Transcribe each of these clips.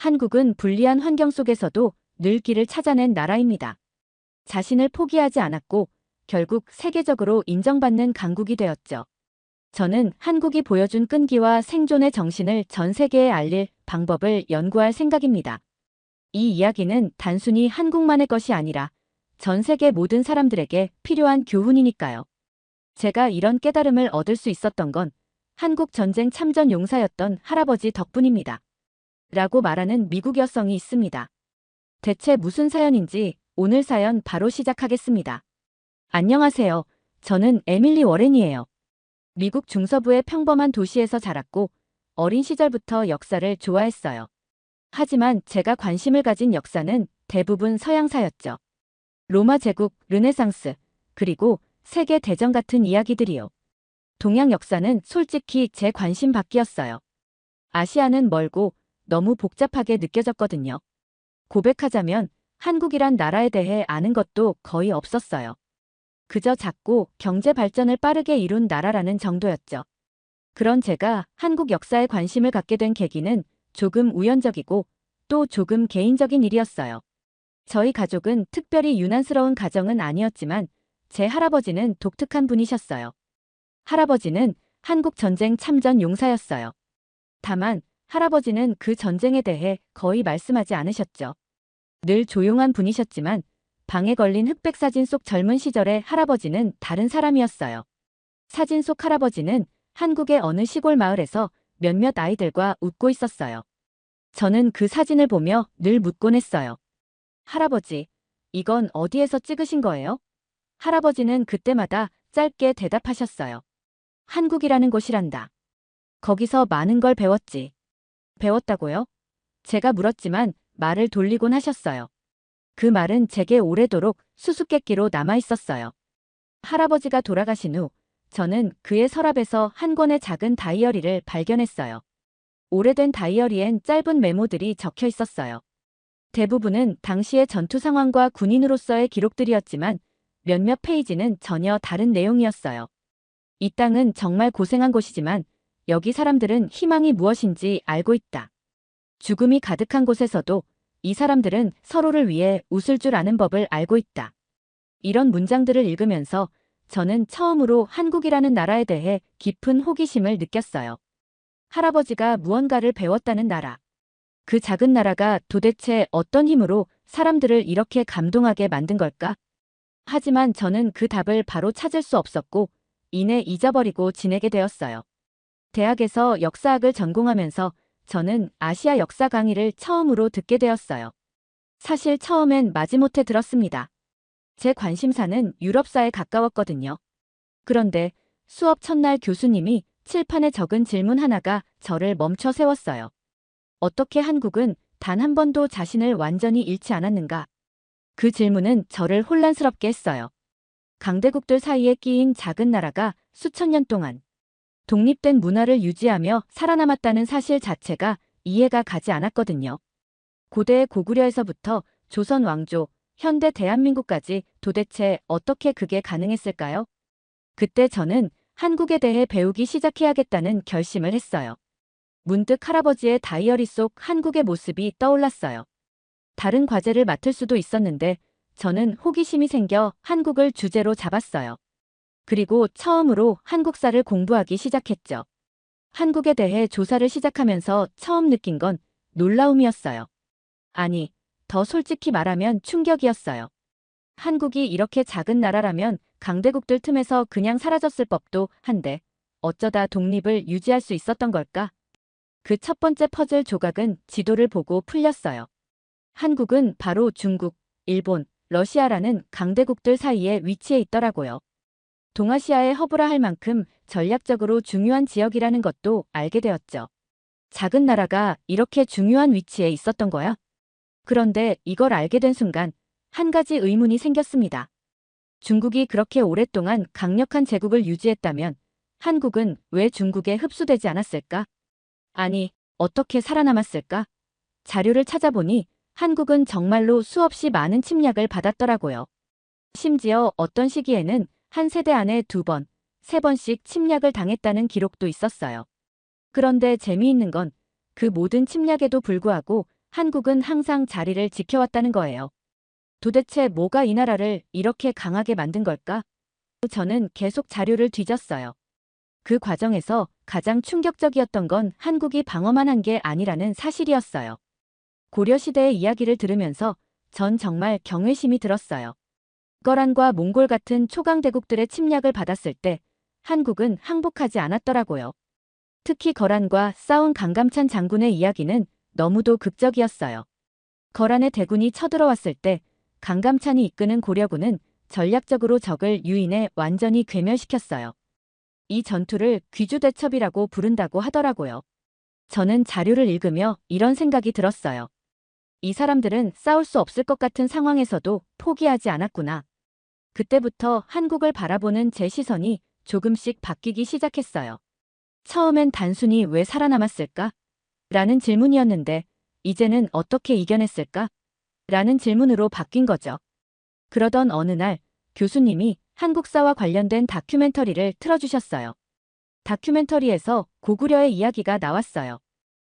한국은 불리한 환경 속에서도 늘 길을 찾아낸 나라입니다. 자신을 포기하지 않았고 결국 세계적으로 인정받는 강국이 되었죠. 저는 한국이 보여준 끈기와 생존의 정신을 전 세계에 알릴 방법을 연구할 생각입니다. 이 이야기는 단순히 한국만의 것이 아니라 전 세계 모든 사람들에게 필요한 교훈이니까요. 제가 이런 깨달음을 얻을 수 있었던 건 한국 전쟁 참전 용사였던 할아버지 덕분입니다. 라고 말하는 미국 여성이 있습니다. 대체 무슨 사연인지 오늘 사연 바로 시작하겠습니다. 안녕하세요. 저는 에밀리 워렌이에요. 미국 중서부의 평범한 도시에서 자랐고 어린 시절부터 역사를 좋아했어요. 하지만 제가 관심을 가진 역사는 대부분 서양사였죠. 로마 제국, 르네상스, 그리고 세계 대전 같은 이야기들이요. 동양 역사는 솔직히 제 관심 밖이었어요. 아시아는 멀고 너무 복잡하게 느껴졌거든요. 고백하자면 한국이란 나라에 대해 아는 것도 거의 없었어요. 그저 작고 경제 발전을 빠르게 이룬 나라라는 정도였죠. 그런 제가 한국 역사에 관심을 갖게 된 계기는 조금 우연적이고 또 조금 개인적인 일이었어요. 저희 가족은 특별히 유난스러운 가정은 아니었지만 제 할아버지는 독특한 분이셨어요. 할아버지는 한국 전쟁 참전 용사였어요. 다만 할아버지는 그 전쟁에 대해 거의 말씀하지 않으셨죠. 늘 조용한 분이셨지만 방에 걸린 흑백 사진 속 젊은 시절의 할아버지는 다른 사람이었어요. 사진 속 할아버지는 한국의 어느 시골 마을에서 몇몇 아이들과 웃고 있었어요. 저는 그 사진을 보며 늘 묻곤 했어요. 할아버지, 이건 어디에서 찍으신 거예요? 할아버지는 그때마다 짧게 대답하셨어요. 한국이라는 곳이란다. 거기서 많은 걸 배웠지. 배웠다고요? 제가 물었지만 말을 돌리곤 하셨어요. 그 말은 제게 오래도록 수수께끼로 남아있었어요. 할아버지가 돌아가신 후 저는 그의 서랍에서 한 권의 작은 다이어리를 발견했어요. 오래된 다이어리엔 짧은 메모들이 적혀 있었어요. 대부분은 당시의 전투 상황과 군인으로서의 기록들이었지만 몇몇 페이지는 전혀 다른 내용이었어요. 이 땅은 정말 고생한 곳이지만 여기 사람들은 희망이 무엇인지 알고 있다. 죽음이 가득한 곳에서도 이 사람들은 서로를 위해 웃을 줄 아는 법을 알고 있다. 이런 문장들을 읽으면서 저는 처음으로 한국이라는 나라에 대해 깊은 호기심을 느꼈어요. 할아버지가 무언가를 배웠다는 나라. 그 작은 나라가 도대체 어떤 힘으로 사람들을 이렇게 감동하게 만든 걸까? 하지만 저는 그 답을 바로 찾을 수 없었고 이내 잊어버리고 지내게 되었어요. 대학에서 역사학을 전공하면서 저는 아시아 역사 강의를 처음으로 듣게 되었어요. 사실 처음엔 마지못해 들었습니다. 제 관심사는 유럽사에 가까웠거든요. 그런데 수업 첫날 교수님이 칠판에 적은 질문 하나가 저를 멈춰 세웠어요. 어떻게 한국은 단 한 번도 자신을 완전히 잃지 않았는가? 그 질문은 저를 혼란스럽게 했어요. 강대국들 사이에 끼인 작은 나라가 수천 년 동안 독립된 문화를 유지하며 살아남았다는 사실 자체가 이해가 가지 않았거든요. 고대 고구려에서부터 조선 왕조, 현대 대한민국까지 도대체 어떻게 그게 가능했을까요? 그때 저는 한국에 대해 배우기 시작해야겠다는 결심을 했어요. 문득 할아버지의 다이어리 속 한국의 모습이 떠올랐어요. 다른 과제를 맡을 수도 있었는데 저는 호기심이 생겨 한국을 주제로 잡았어요. 그리고 처음으로 한국사를 공부하기 시작했죠. 한국에 대해 조사를 시작하면서 처음 느낀 건 놀라움이었어요. 아니, 더 솔직히 말하면 충격이었어요. 한국이 이렇게 작은 나라라면 강대국들 틈에서 그냥 사라졌을 법도 한데 어쩌다 독립을 유지할 수 있었던 걸까? 그 첫 번째 퍼즐 조각은 지도를 보고 풀렸어요. 한국은 바로 중국, 일본, 러시아라는 강대국들 사이에 위치해 있더라고요. 동아시아의 허브라 할 만큼 전략적으로 중요한 지역이라는 것도 알게 되었죠. 작은 나라가 이렇게 중요한 위치에 있었던 거야? 그런데 이걸 알게 된 순간 한 가지 의문이 생겼습니다. 중국이 그렇게 오랫동안 강력한 제국을 유지했다면 한국은 왜 중국에 흡수되지 않았을까? 아니, 어떻게 살아남았을까? 자료를 찾아보니 한국은 정말로 수없이 많은 침략을 받았더라고요. 심지어 어떤 시기에는 한 세대 안에 2번, 3번씩 침략을 당했다는 기록도 있었어요. 그런데 재미있는 건 그 모든 침략에도 불구하고 한국은 항상 자리를 지켜왔다는 거예요. 도대체 뭐가 이 나라를 이렇게 강하게 만든 걸까? 저는 계속 자료를 뒤졌어요. 그 과정에서 가장 충격적이었던 건 한국이 방어만 한 게 아니라는 사실이었어요. 고려시대의 이야기를 들으면서 전 정말 경외심이 들었어요. 거란과 몽골 같은 초강대국들의 침략을 받았을 때 한국은 항복하지 않았더라고요. 특히 거란과 싸운 강감찬 장군의 이야기는 너무도 극적이었어요. 거란의 대군이 쳐들어왔을 때 강감찬이 이끄는 고려군은 전략적으로 적을 유인해 완전히 괴멸시켰어요. 이 전투를 귀주대첩이라고 부른다고 하더라고요. 저는 자료를 읽으며 이런 생각이 들었어요. 이 사람들은 싸울 수 없을 것 같은 상황에서도 포기하지 않았구나. 그때부터 한국을 바라보는 제 시선이 조금씩 바뀌기 시작했어요. 처음엔 단순히 왜 살아남았을까? 라는 질문이었는데 이제는 어떻게 이겨냈을까? 라는 질문으로 바뀐 거죠. 그러던 어느 날 교수님이 한국사와 관련된 다큐멘터리를 틀어주셨어요. 다큐멘터리에서 고구려의 이야기가 나왔어요.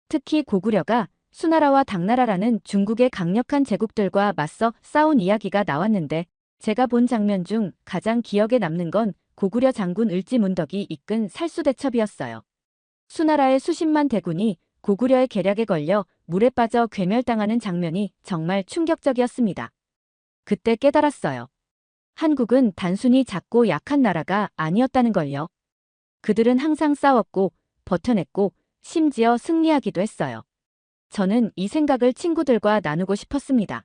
특히 고구려가 수나라와 당나라라는 중국의 강력한 제국들과 맞서 싸운 이야기가 나왔는데 제가 본 장면 중 가장 기억에 남는 건 고구려 장군 을지문덕이 이끈 살수대첩이었어요. 수나라의 수십만 대군이 고구려의 계략에 걸려 물에 빠져 괴멸당하는 장면이 정말 충격적이었습니다. 그때 깨달았어요. 한국은 단순히 작고 약한 나라가 아니었다는 걸요. 그들은 항상 싸웠고 버텨냈고 심지어 승리하기도 했어요. 저는 이 생각을 친구들과 나누고 싶었습니다.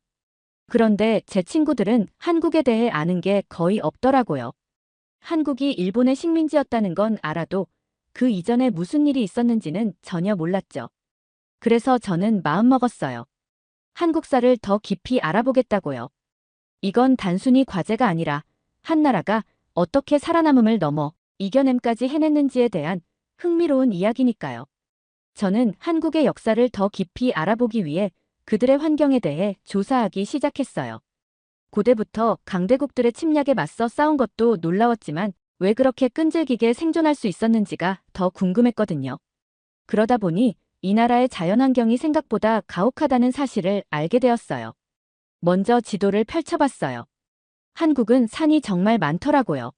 그런데 제 친구들은 한국에 대해 아는 게 거의 없더라고요. 한국이 일본의 식민지였다는 건 알아도 그 이전에 무슨 일이 있었는지는 전혀 몰랐죠. 그래서 저는 마음먹었어요. 한국사를 더 깊이 알아보겠다고요. 이건 단순히 과제가 아니라 한 나라가 어떻게 살아남음을 넘어 이겨냄까지 해냈는지에 대한 흥미로운 이야기니까요. 저는 한국의 역사를 더 깊이 알아보기 위해 그들의 환경에 대해 조사하기 시작했어요. 고대부터 강대국들의 침략에 맞서 싸운 것도 놀라웠지만 왜 그렇게 끈질기게 생존할 수 있었는지가 더 궁금했거든요. 그러다 보니 이 나라의 자연환경이 생각보다 가혹하다는 사실을 알게 되었어요. 먼저 지도를 펼쳐봤어요. 한국은 산이 정말 많더라고요.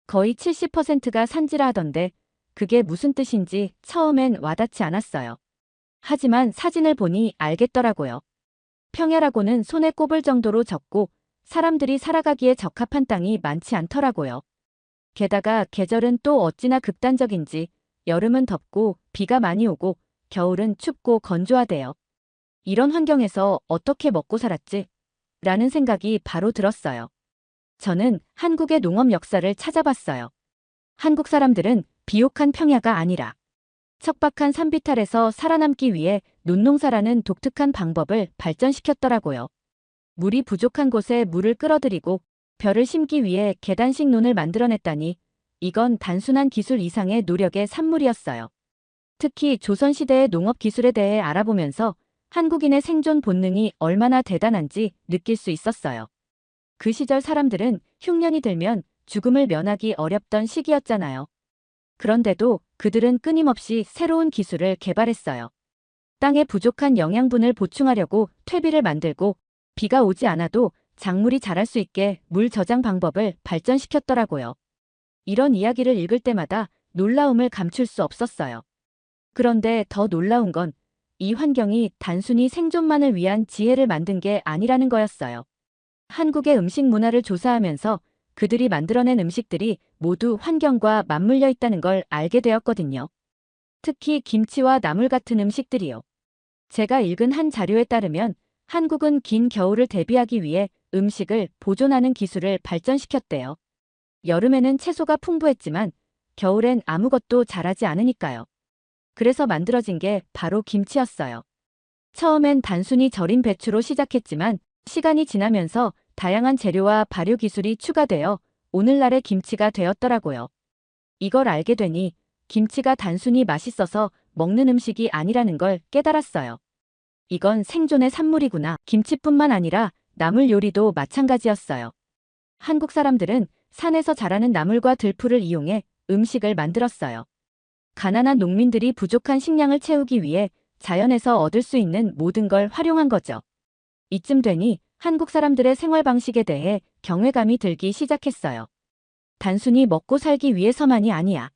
거의 70%가 산지라 하던데 그게 무슨 뜻인지 처음엔 와닿지 않았어요. 하지만 사진을 보니 알겠더라고요. 평야라고는 손에 꼽을 정도로 적고 사람들이 살아가기에 적합한 땅이 많지 않더라고요. 게다가 계절은 또 어찌나 극단적인지 여름은 덥고 비가 많이 오고 겨울은 춥고 건조하대요. 이런 환경에서 어떻게 먹고 살았지? 라는 생각이 바로 들었어요. 저는 한국의 농업 역사를 찾아봤어요. 한국 사람들은 비옥한 평야가 아니라 척박한 산비탈에서 살아남기 위해 논농사라는 독특한 방법을 발전시켰더라고요. 물이 부족한 곳에 물을 끌어들이고 벼를 심기 위해 계단식 논을 만들어냈다니 이건 단순한 기술 이상의 노력의 산물이었어요. 특히 조선시대의 농업 기술에 대해 알아보면서 한국인의 생존 본능이 얼마나 대단한지 느낄 수 있었어요. 그 시절 사람들은 흉년이 들면 죽음을 면하기 어렵던 시기였잖아요. 그런데도 그들은 끊임없이 새로운 기술을 개발했어요. 땅에 부족한 영양분을 보충하려고 퇴비를 만들고 비가 오지 않아도 작물이 자랄 수 있게 물 저장 방법을 발전시켰더라고요. 이런 이야기를 읽을 때마다 놀라움을 감출 수 없었어요. 그런데 더 놀라운 건 이 환경이 단순히 생존만을 위한 지혜를 만든 게 아니라는 거였어요. 한국의 음식 문화를 조사하면서 그들이 만들어낸 음식들이 모두 환경과 맞물려 있다는 걸 알게 되었거든요. 특히 김치와 나물 같은 음식들이요. 제가 읽은 한 자료에 따르면 한국은 긴 겨울을 대비하기 위해 음식을 보존하는 기술을 발전시켰대요. 여름에는 채소가 풍부했지만 겨울엔 아무것도 자라지 않으니까요. 그래서 만들어진 게 바로 김치였어요. 처음엔 단순히 절인 배추로 시작했지만 시간이 지나면서 다양한 재료와 발효 기술이 추가되어 오늘날의 김치가 되었더라고요. 이걸 알게 되니 김치가 단순히 맛있어서 먹는 음식이 아니라는 걸 깨달았어요. 이건 생존의 산물이구나. 김치뿐만 아니라 나물 요리도 마찬가지였어요. 한국 사람들은 산에서 자라는 나물과 들풀을 이용해 음식을 만들었어요. 가난한 농민들이 부족한 식량을 채우기 위해 자연에서 얻을 수 있는 모든 걸 활용한 거죠. 이쯤 되니 한국 사람들의 생활 방식에 대해 경외감이 들기 시작했어요. 단순히 먹고 살기 위해서만이 아니야.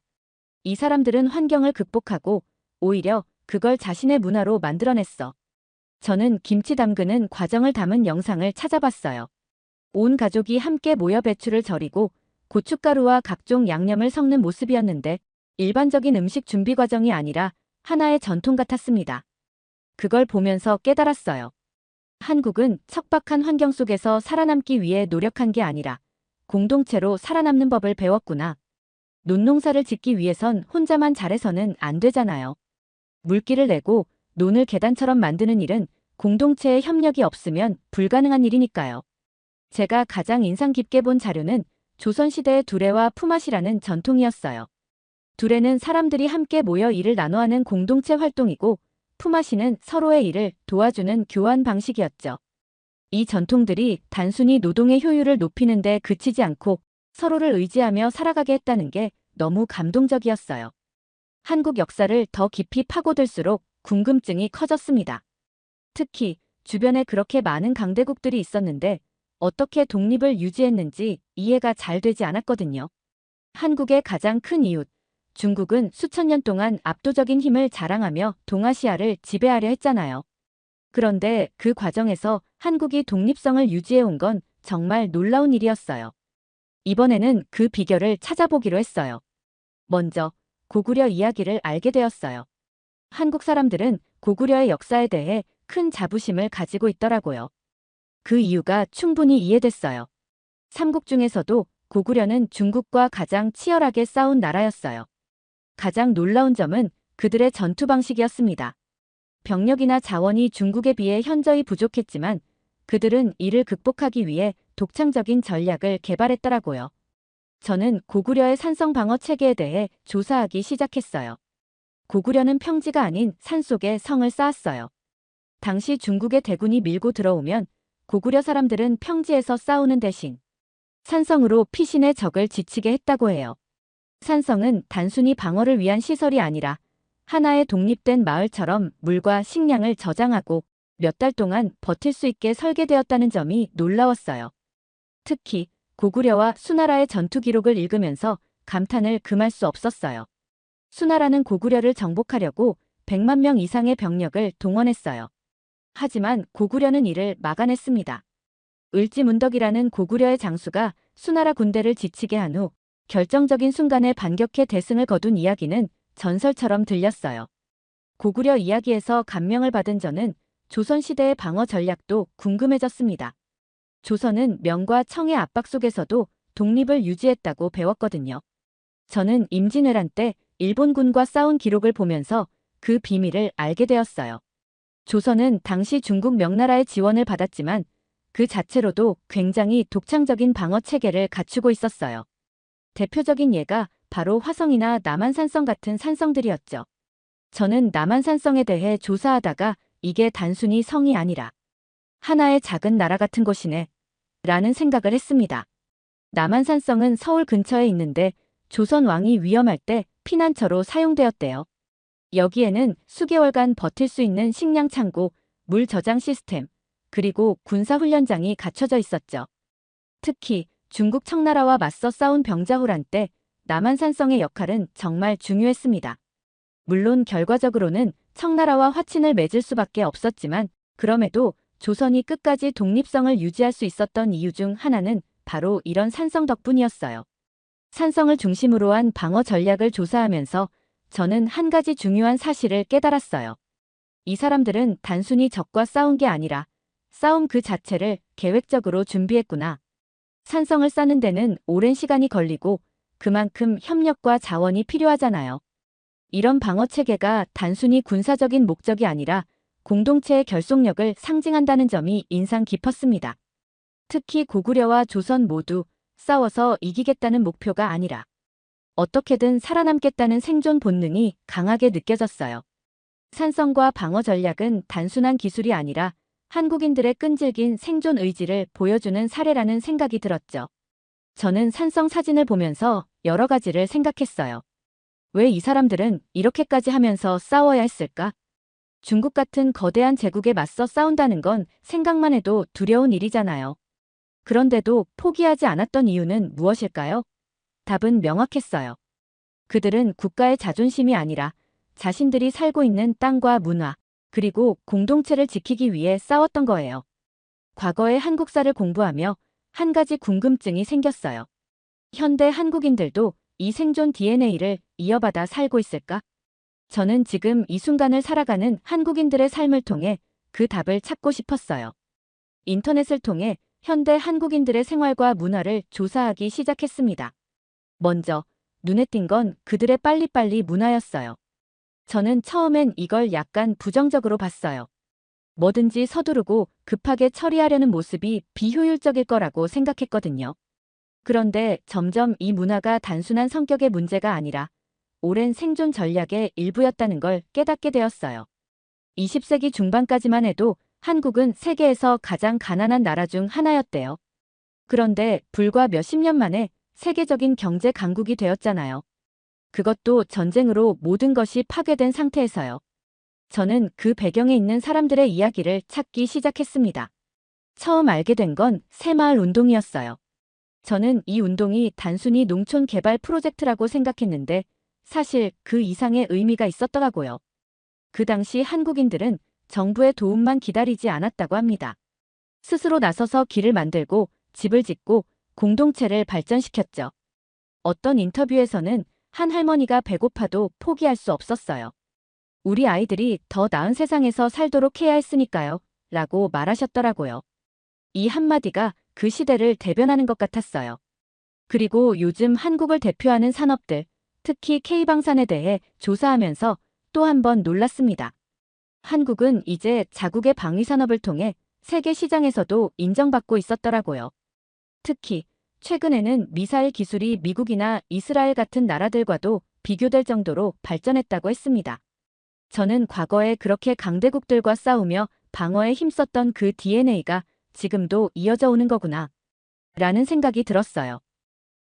이 사람들은 환경을 극복하고 오히려 그걸 자신의 문화로 만들어냈어. 저는 김치 담그는 과정을 담은 영상을 찾아봤어요. 온 가족이 함께 모여 배추를 절이고 고춧가루와 각종 양념을 섞는 모습이었는데 일반적인 음식 준비 과정이 아니라 하나의 전통 같았습니다. 그걸 보면서 깨달았어요. 한국은 척박한 환경 속에서 살아남기 위해 노력한 게 아니라 공동체로 살아남는 법을 배웠구나. 논농사를 짓기 위해선 혼자만 잘해서는 안 되잖아요. 물기를 내고 논을 계단처럼 만드는 일은 공동체의 협력이 없으면 불가능한 일이니까요. 제가 가장 인상 깊게 본 자료는 조선시대의 두레와 품앗이라는 전통이었어요. 두레는 사람들이 함께 모여 일을 나눠하는 공동체 활동이고 품앗이는 서로의 일을 도와주는 교환 방식이었죠. 이 전통들이 단순히 노동의 효율을 높이는 데 그치지 않고 서로를 의지하며 살아가게 했다는 게 너무 감동적이었어요. 한국 역사를 더 깊이 파고들수록 궁금증이 커졌습니다. 특히 주변에 그렇게 많은 강대국들이 있었는데 어떻게 독립을 유지했는지 이해가 잘 되지 않았거든요. 한국의 가장 큰 이웃, 중국은 수천 년 동안 압도적인 힘을 자랑하며 동아시아를 지배하려 했잖아요. 그런데 그 과정에서 한국이 독립성을 유지해온 건 정말 놀라운 일이었어요. 이번에는 그 비결을 찾아보기로 했어요. 먼저 고구려 이야기를 알게 되었어요. 한국 사람들은 고구려의 역사에 대해 큰 자부심을 가지고 있더라고요. 그 이유가 충분히 이해됐어요. 삼국 중에서도 고구려는 중국과 가장 치열하게 싸운 나라였어요. 가장 놀라운 점은 그들의 전투 방식이었습니다. 병력이나 자원이 중국에 비해 현저히 부족했지만 그들은 이를 극복하기 위해 독창적인 전략을 개발했더라고요. 저는 고구려의 산성 방어 체계에 대해 조사하기 시작했어요. 고구려는 평지가 아닌 산속에 성을 쌓았어요. 당시 중국의 대군이 밀고 들어오면 고구려 사람들은 평지에서 싸우는 대신 산성으로 피신의 적을 지치게 했다고 해요. 산성은 단순히 방어를 위한 시설이 아니라 하나의 독립된 마을처럼 물과 식량을 저장하고 몇 달 동안 버틸 수 있게 설계되었다는 점이 놀라웠어요. 특히 고구려와 수나라의 전투 기록을 읽으면서 감탄을 금할 수 없었어요. 수나라는 고구려를 정복하려고 100만 명 이상의 병력을 동원했어요. 하지만 고구려는 이를 막아냈습니다. 을지문덕이라는 고구려의 장수가 수나라 군대를 지치게 한 후 결정적인 순간에 반격해 대승을 거둔 이야기는 전설처럼 들렸어요. 고구려 이야기에서 감명을 받은 저는 조선시대의 방어 전략도 궁금해졌습니다. 조선은 명과 청의 압박 속에서도 독립을 유지했다고 배웠거든요. 저는 임진왜란 때 일본군과 싸운 기록을 보면서 그 비밀을 알게 되었어요. 조선은 당시 중국 명나라의 지원을 받았지만 그 자체로도 굉장히 독창적인 방어 체계를 갖추고 있었어요. 대표적인 예가 바로 화성이나 남한산성 같은 산성들이었죠. 저는 남한산성에 대해 조사하다가 이게 단순히 성이 아니라 하나의 작은 나라 같은 곳이네 라는 생각을 했습니다. 남한산성은 서울 근처에 있는데 조선 왕이 위험할 때 피난처로 사용되었대요. 여기에는 수개월간 버틸 수 있는 식량 창고, 물 저장 시스템, 그리고 군사훈련장이 갖춰져 있었죠. 특히 중국 청나라와 맞서 싸운 병자호란 때 남한산성의 역할은 정말 중요했습니다. 물론 결과적으로는 청나라와 화친을 맺을 수밖에 없었지만 그럼에도 조선이 끝까지 독립성을 유지할 수 있었던 이유 중 하나는 바로 이런 산성 덕분이었어요. 산성을 중심으로 한 방어 전략을 조사하면서 저는 한 가지 중요한 사실을 깨달았어요. 이 사람들은 단순히 적과 싸운 게 아니라 싸움 그 자체를 계획적으로 준비했구나. 산성을 쌓는 데는 오랜 시간이 걸리고 그만큼 협력과 자원이 필요하잖아요. 이런 방어 체계가 단순히 군사적인 목적이 아니라 공동체의 결속력을 상징한다는 점이 인상 깊었습니다. 특히 고구려와 조선 모두 싸워서 이기겠다는 목표가 아니라 어떻게든 살아남겠다는 생존 본능이 강하게 느껴졌어요. 산성과 방어 전략은 단순한 기술이 아니라 한국인들의 끈질긴 생존 의지를 보여주는 사례라는 생각이 들었죠. 저는 산성 사진을 보면서 여러 가지를 생각했어요. 왜 이 사람들은 이렇게까지 하면서 싸워야 했을까? 중국 같은 거대한 제국에 맞서 싸운다는 건 생각만 해도 두려운 일이잖아요. 그런데도 포기하지 않았던 이유는 무엇일까요? 답은 명확했어요. 그들은 국가의 자존심이 아니라 자신들이 살고 있는 땅과 문화, 그리고 공동체를 지키기 위해 싸웠던 거예요. 과거의 한국사를 공부하며 한 가지 궁금증이 생겼어요. 현대 한국인들도 이 생존 DNA를 이어받아 살고 있을까? 저는 지금 이 순간을 살아가는 한국인들의 삶을 통해 그 답을 찾고 싶었어요. 인터넷을 통해 현대 한국인들의 생활과 문화를 조사하기 시작했습니다. 먼저 눈에 띈 건 그들의 빨리빨리 문화였어요. 저는 처음엔 이걸 약간 부정적으로 봤어요. 뭐든지 서두르고 급하게 처리하려는 모습이 비효율적일 거라고 생각했거든요. 그런데 점점 이 문화가 단순한 성격의 문제가 아니라 오랜 생존 전략의 일부였다는 걸 깨닫게 되었어요. 20세기 중반까지만 해도 한국은 세계에서 가장 가난한 나라 중 하나였대요. 그런데 불과 몇십 년 만에 세계적인 경제 강국이 되었잖아요. 그것도 전쟁으로 모든 것이 파괴된 상태에서요. 저는 그 배경에 있는 사람들의 이야기를 찾기 시작했습니다. 처음 알게 된 건 새마을 운동이었어요. 저는 이 운동이 단순히 농촌 개발 프로젝트라고 생각했는데 사실 그 이상의 의미가 있었더라고요. 그 당시 한국인들은 정부의 도움만 기다리지 않았다고 합니다. 스스로 나서서 길을 만들고 집을 짓고 공동체를 발전시켰죠. 어떤 인터뷰에서는 한 할머니가 배고파도 포기할 수 없었어요. 우리 아이들이 더 나은 세상에서 살도록 해야 했으니까요. 라고 말하셨더라고요. 이 한마디가 그 시대를 대변하는 것 같았어요. 그리고 요즘 한국을 대표하는 산업들, 특히 K방산에 대해 조사하면서 또 한 번 놀랐습니다. 한국은 이제 자국의 방위산업을 통해 세계 시장에서도 인정받고 있었더라고요. 특히 최근에는 미사일 기술이 미국이나 이스라엘 같은 나라들과도 비교될 정도로 발전했다고 했습니다. 저는 과거에 그렇게 강대국들과 싸우며 방어에 힘썼던 그 DNA가 지금도 이어져 오는 거구나 라는 생각이 들었어요.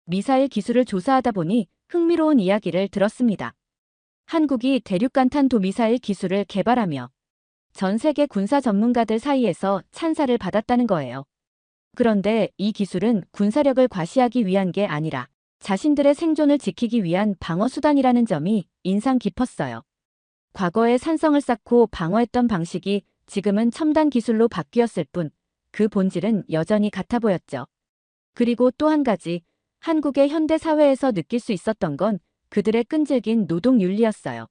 미사일 기술을 조사하다 보니 흥미로운 이야기를 들었습니다. 한국이 대륙간탄도 미사일 기술을 개발하며 전 세계 군사 전문가들 사이에서 찬사를 받았다는 거예요. 그런데 이 기술은 군사력을 과시하기 위한 게 아니라 자신들의 생존을 지키기 위한 방어수단이라는 점이 인상 깊었어요. 과거에 산성을 쌓고 방어했던 방식이 지금은 첨단 기술로 바뀌었을 뿐 그 본질은 여전히 같아 보였죠. 그리고 또 한 가지, 한국의 현대 사회에서 느낄 수 있었던 건 그들의 끈질긴 노동 윤리였어요.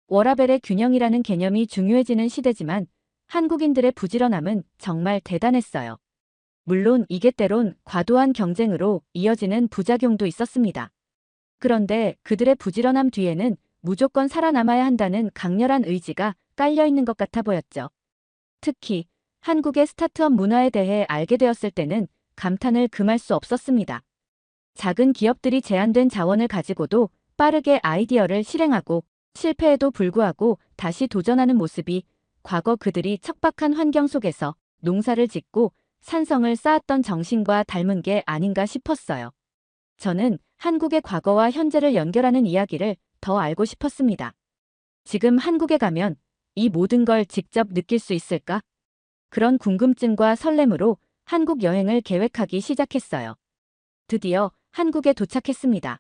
워라밸의 균형이라는 개념이 중요해지는 시대지만 한국인들의 부지런함은 정말 대단했어요. 물론 이게 때론 과도한 경쟁으로 이어지는 부작용도 있었습니다. 그런데 그들의 부지런함 뒤에는 무조건 살아남아야 한다는 강렬한 의지가 깔려 있는 것 같아 보였죠. 특히 한국의 스타트업 문화에 대해 알게 되었을 때는 감탄을 금할 수 없었습니다. 작은 기업들이 제한된 자원을 가지고도 빠르게 아이디어를 실행하고 실패에도 불구하고 다시 도전하는 모습이 과거 그들이 척박한 환경 속에서 농사를 짓고 산성을 쌓았던 정신과 닮은 게 아닌가 싶었어요. 저는 한국의 과거와 현재를 연결하는 이야기를 더 알고 싶었습니다. 지금 한국에 가면 이 모든 걸 직접 느낄 수 있을까? 그런 궁금증과 설렘으로 한국 여행을 계획하기 시작했어요. 드디어 한국에 도착했습니다.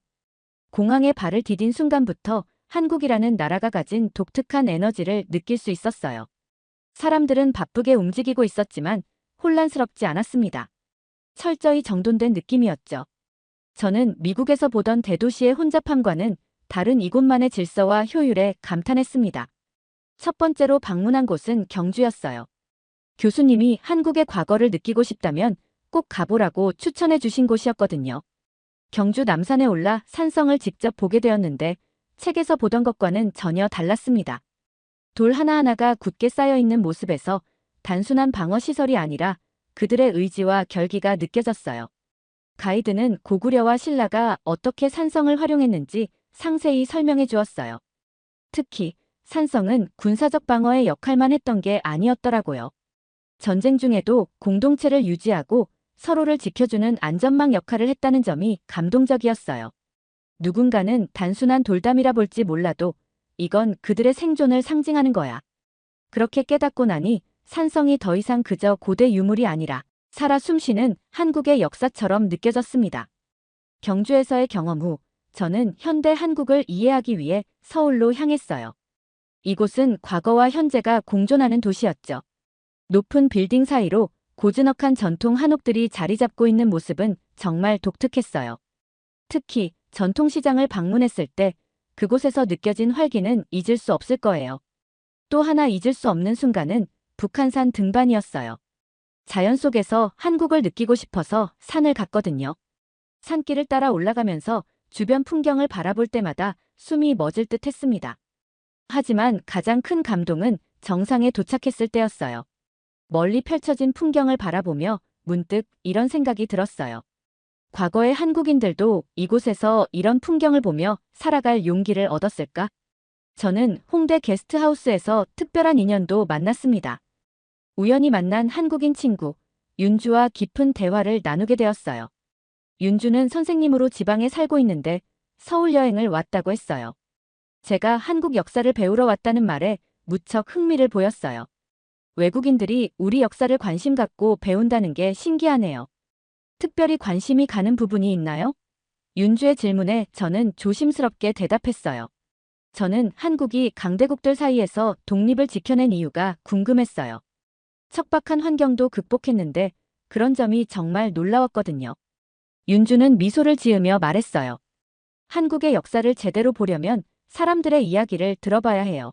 공항에 발을 디딘 순간부터 한국이라는 나라가 가진 독특한 에너지를 느낄 수 있었어요. 사람들은 바쁘게 움직이고 있었지만 혼란스럽지 않았습니다. 철저히 정돈된 느낌이었죠. 저는 미국에서 보던 대도시의 혼잡함과는 다른 이곳만의 질서와 효율에 감탄했습니다. 첫 번째로 방문한 곳은 경주였어요. 교수님이 한국의 과거를 느끼고 싶다면 꼭 가보라고 추천해 주신 곳이었거든요. 경주 남산에 올라 산성을 직접 보게 되었는데 책에서 보던 것과는 전혀 달랐습니다. 돌 하나하나가 굳게 쌓여있는 모습에서 단순한 방어시설이 아니라 그들의 의지와 결기가 느껴졌어요. 가이드는 고구려와 신라가 어떻게 산성을 활용했는지 상세히 설명해 주었어요. 특히 산성은 군사적 방어의 역할만 했던 게 아니었더라고요. 전쟁 중에도 공동체를 유지하고 서로를 지켜주는 안전망 역할을 했다는 점이 감동적이었어요. 누군가는 단순한 돌담이라 볼지 몰라도 이건 그들의 생존을 상징하는 거야 그렇게 깨닫고 나니 산성이 더 이상 그저 고대 유물이 아니라 살아 숨쉬는 한국의 역사처럼 느껴졌습니다. 경주에서의 경험 후 저는 현대 한국을 이해하기 위해 서울로 향했어요. 이곳은 과거와 현재가 공존하는 도시였죠. 높은 빌딩 사이로 고즈넉한 전통 한옥들이 자리 잡고 있는 모습은 정말 독특했어요. 특히 전통시장을 방문했을 때 그곳에서 느껴진 활기는 잊을 수 없을 거예요. 또 하나 잊을 수 없는 순간은 북한산 등반이었어요. 자연 속에서 한국을 느끼고 싶어서 산을 갔거든요. 산길을 따라 올라가면서 주변 풍경을 바라볼 때마다 숨이 멎을 듯 했습니다. 하지만 가장 큰 감동은 정상에 도착했을 때였어요. 멀리 펼쳐진 풍경을 바라보며 문득 이런 생각이 들었어요. 과거의 한국인들도 이곳에서 이런 풍경을 보며 살아갈 용기를 얻었을까? 저는 홍대 게스트하우스에서 특별한 인연도 만났습니다. 우연히 만난 한국인 친구, 윤주와 깊은 대화를 나누게 되었어요. 윤주는 선생님으로 지방에 살고 있는데 서울 여행을 왔다고 했어요. 제가 한국 역사를 배우러 왔다는 말에 무척 흥미를 보였어요. 외국인들이 우리 역사를 관심 갖고 배운다는 게 신기하네요. 특별히 관심이 가는 부분이 있나요? 윤주의 질문에 저는 조심스럽게 대답했어요. 저는 한국이 강대국들 사이에서 독립을 지켜낸 이유가 궁금했어요. 척박한 환경도 극복했는데 그런 점이 정말 놀라웠거든요. 윤주는 미소를 지으며 말했어요. 한국의 역사를 제대로 보려면 사람들의 이야기를 들어봐야 해요.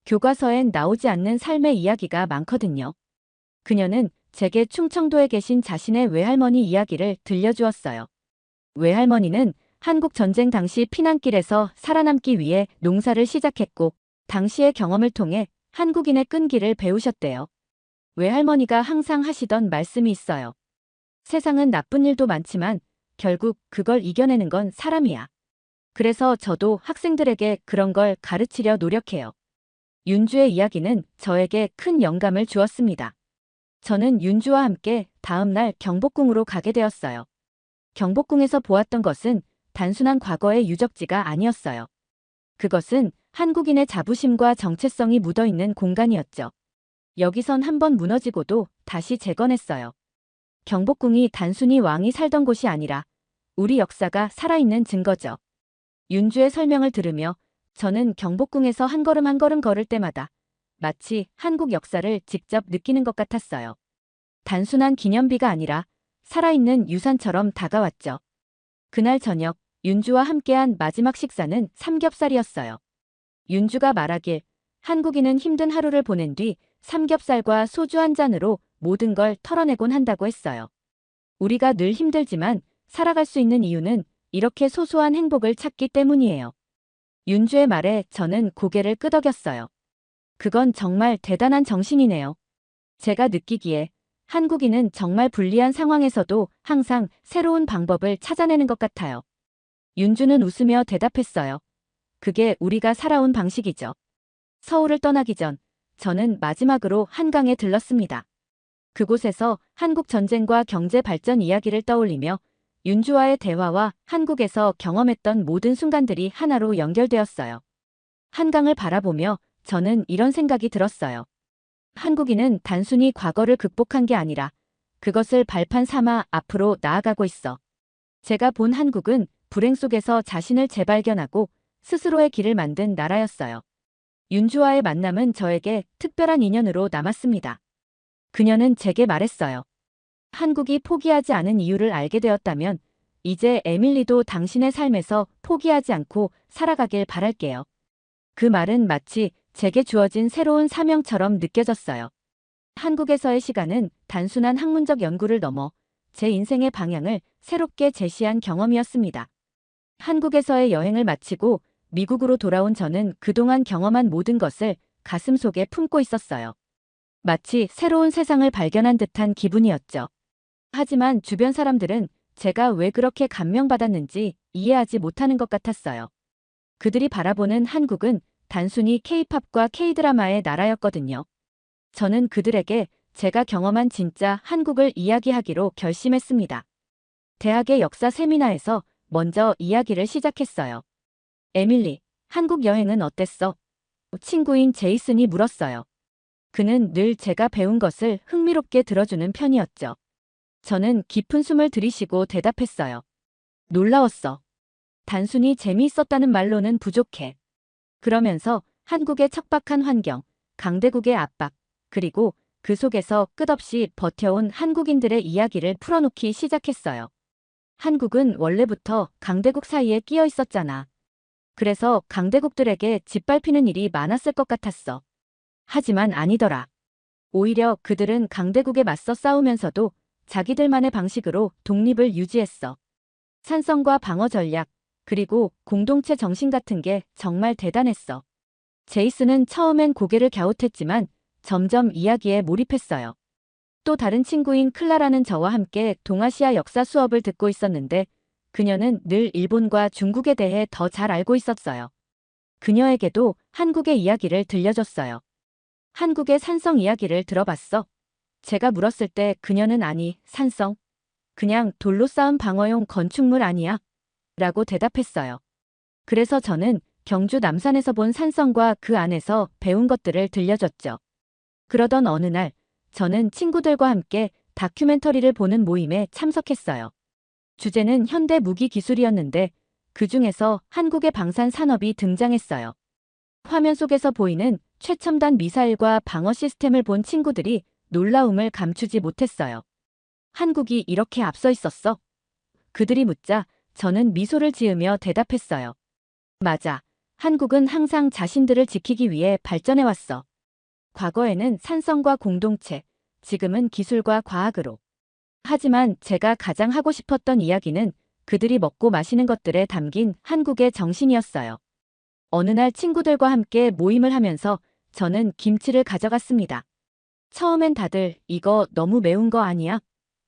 교과서엔 나오지 않는 삶의 이야기가 많거든요. 그녀는 제게 충청도에 계신 자신의 외할머니 이야기를 들려주었어요. 외할머니는 한국 전쟁 당시 피난길에서 살아남기 위해 농사를 시작했고 당시의 경험을 통해 한국인의 끈기를 배우셨대요. 외할머니가 항상 하시던 말씀이 있어요. 세상은 나쁜 일도 많지만 결국 그걸 이겨내는 건 사람이야. 그래서 저도 학생들에게 그런 걸 가르치려 노력해요. 윤주의 이야기는 저에게 큰 영감을 주었습니다. 저는 윤주와 함께 다음 날 경복궁으로 가게 되었어요. 경복궁에서 보았던 것은 단순한 과거의 유적지가 아니었어요. 그것은 한국인의 자부심과 정체성이 묻어있는 공간이었죠. 여기선 한번 무너지고도 다시 재건했어요. 경복궁이 단순히 왕이 살던 곳이 아니라 우리 역사가 살아있는 증거죠. 윤주의 설명을 들으며 저는 경복궁에서 한 걸음 한 걸음 걸을 때마다 마치 한국 역사를 직접 느끼는 것 같았어요. 단순한 기념비가 아니라 살아있는 유산처럼 다가왔죠. 그날 저녁 윤주와 함께한 마지막 식사는 삼겹살이었어요. 윤주가 말하길 한국인은 힘든 하루를 보낸 뒤 삼겹살과 소주 한 잔으로 모든 걸 털어내곤 한다고 했어요. 우리가 늘 힘들지만 살아갈 수 있는 이유는 이렇게 소소한 행복을 찾기 때문이에요. 윤주의 말에 저는 고개를 끄덕였어요. 그건 정말 대단한 정신이네요. 제가 느끼기에 한국인은 정말 불리한 상황에서도 항상 새로운 방법을 찾아내는 것 같아요. 윤주는 웃으며 대답했어요. 그게 우리가 살아온 방식이죠. 서울을 떠나기 전 저는 마지막으로 한강에 들렀습니다. 그곳에서 한국 전쟁과 경제 발전 이야기를 떠올리며 윤주와의 대화와 한국에서 경험했던 모든 순간들이 하나로 연결되었어요. 한강을 바라보며 저는 이런 생각이 들었어요. 한국인은 단순히 과거를 극복한 게 아니라 그것을 발판 삼아 앞으로 나아가고 있어. 제가 본 한국은 불행 속에서 자신을 재발견하고 스스로의 길을 만든 나라였어요. 윤주와의 만남은 저에게 특별한 인연으로 남았습니다. 그녀는 제게 말했어요. 한국이 포기하지 않은 이유를 알게 되었다면 이제 에밀리도 당신의 삶에서 포기하지 않고 살아가길 바랄게요. 그 말은 마치 제게 주어진 새로운 사명처럼 느껴졌어요. 한국에서의 시간은 단순한 학문적 연구를 넘어 제 인생의 방향을 새롭게 제시한 경험이었습니다. 한국에서의 여행을 마치고 미국으로 돌아온 저는 그동안 경험한 모든 것을 가슴속에 품고 있었어요. 마치 새로운 세상을 발견한 듯한 기분이었죠. 하지만 주변 사람들은 제가 왜 그렇게 감명받았는지 이해하지 못하는 것 같았어요. 그들이 바라보는 한국은 단순히 K-팝과 K-드라마의 나라였거든요. 저는 그들에게 제가 경험한 진짜 한국을 이야기하기로 결심했습니다. 대학의 역사 세미나에서 먼저 이야기를 시작했어요. 에밀리, 한국 여행은 어땠어? 친구인 제이슨이 물었어요. 그는 늘 제가 배운 것을 흥미롭게 들어주는 편이었죠. 저는 깊은 숨을 들이쉬고 대답했어요. 놀라웠어. 단순히 재미있었다는 말로는 부족해. 그러면서 한국의 척박한 환경, 강대국의 압박, 그리고 그 속에서 끝없이 버텨온 한국인들의 이야기를 풀어놓기 시작했어요. 한국은 원래부터 강대국 사이에 끼어 있었잖아. 그래서 강대국들에게 짓밟히는 일이 많았을 것 같았어. 하지만 아니더라. 오히려 그들은 강대국에 맞서 싸우면서도 자기들만의 방식으로 독립을 유지했어. 산성과 방어 전략, 그리고 공동체 정신 같은 게 정말 대단했어. 제이슨은 처음엔 고개를 갸웃했지만 점점 이야기에 몰입했어요. 또 다른 친구인 클라라는 저와 함께 동아시아 역사 수업을 듣고 있었는데 그녀는 늘 일본과 중국에 대해 더 잘 알고 있었어요. 그녀에게도 한국의 이야기를 들려줬어요. 한국의 산성 이야기를 들어봤어? 제가 물었을 때 그녀는 아니, 산성? 그냥 돌로 쌓은 방어용 건축물 아니야? 라고 대답했어요. 그래서 저는 경주 남산에서 본 산성과 그 안에서 배운 것들을 들려줬죠. 그러던 어느 날, 저는 친구들과 함께 다큐멘터리를 보는 모임에 참석했어요. 주제는 현대 무기 기술이었는데 그 중에서 한국의 방산 산업이 등장했어요. 화면 속에서 보이는 최첨단 미사일과 방어 시스템을 본 친구들이 놀라움을 감추지 못했어요. 한국이 이렇게 앞서 있었어? 그들이 묻자 저는 미소를 지으며 대답했어요. 맞아. 한국은 항상 자신들을 지키기 위해 발전해왔어. 과거에는 산성과 공동체, 지금은 기술과 과학으로. 하지만 제가 가장 하고 싶었던 이야기는 그들이 먹고 마시는 것들에 담긴 한국의 정신이었어요. 어느 날 친구들과 함께 모임을 하면서 저는 김치를 가져갔습니다. 처음엔 다들 이거 너무 매운 거 아니야?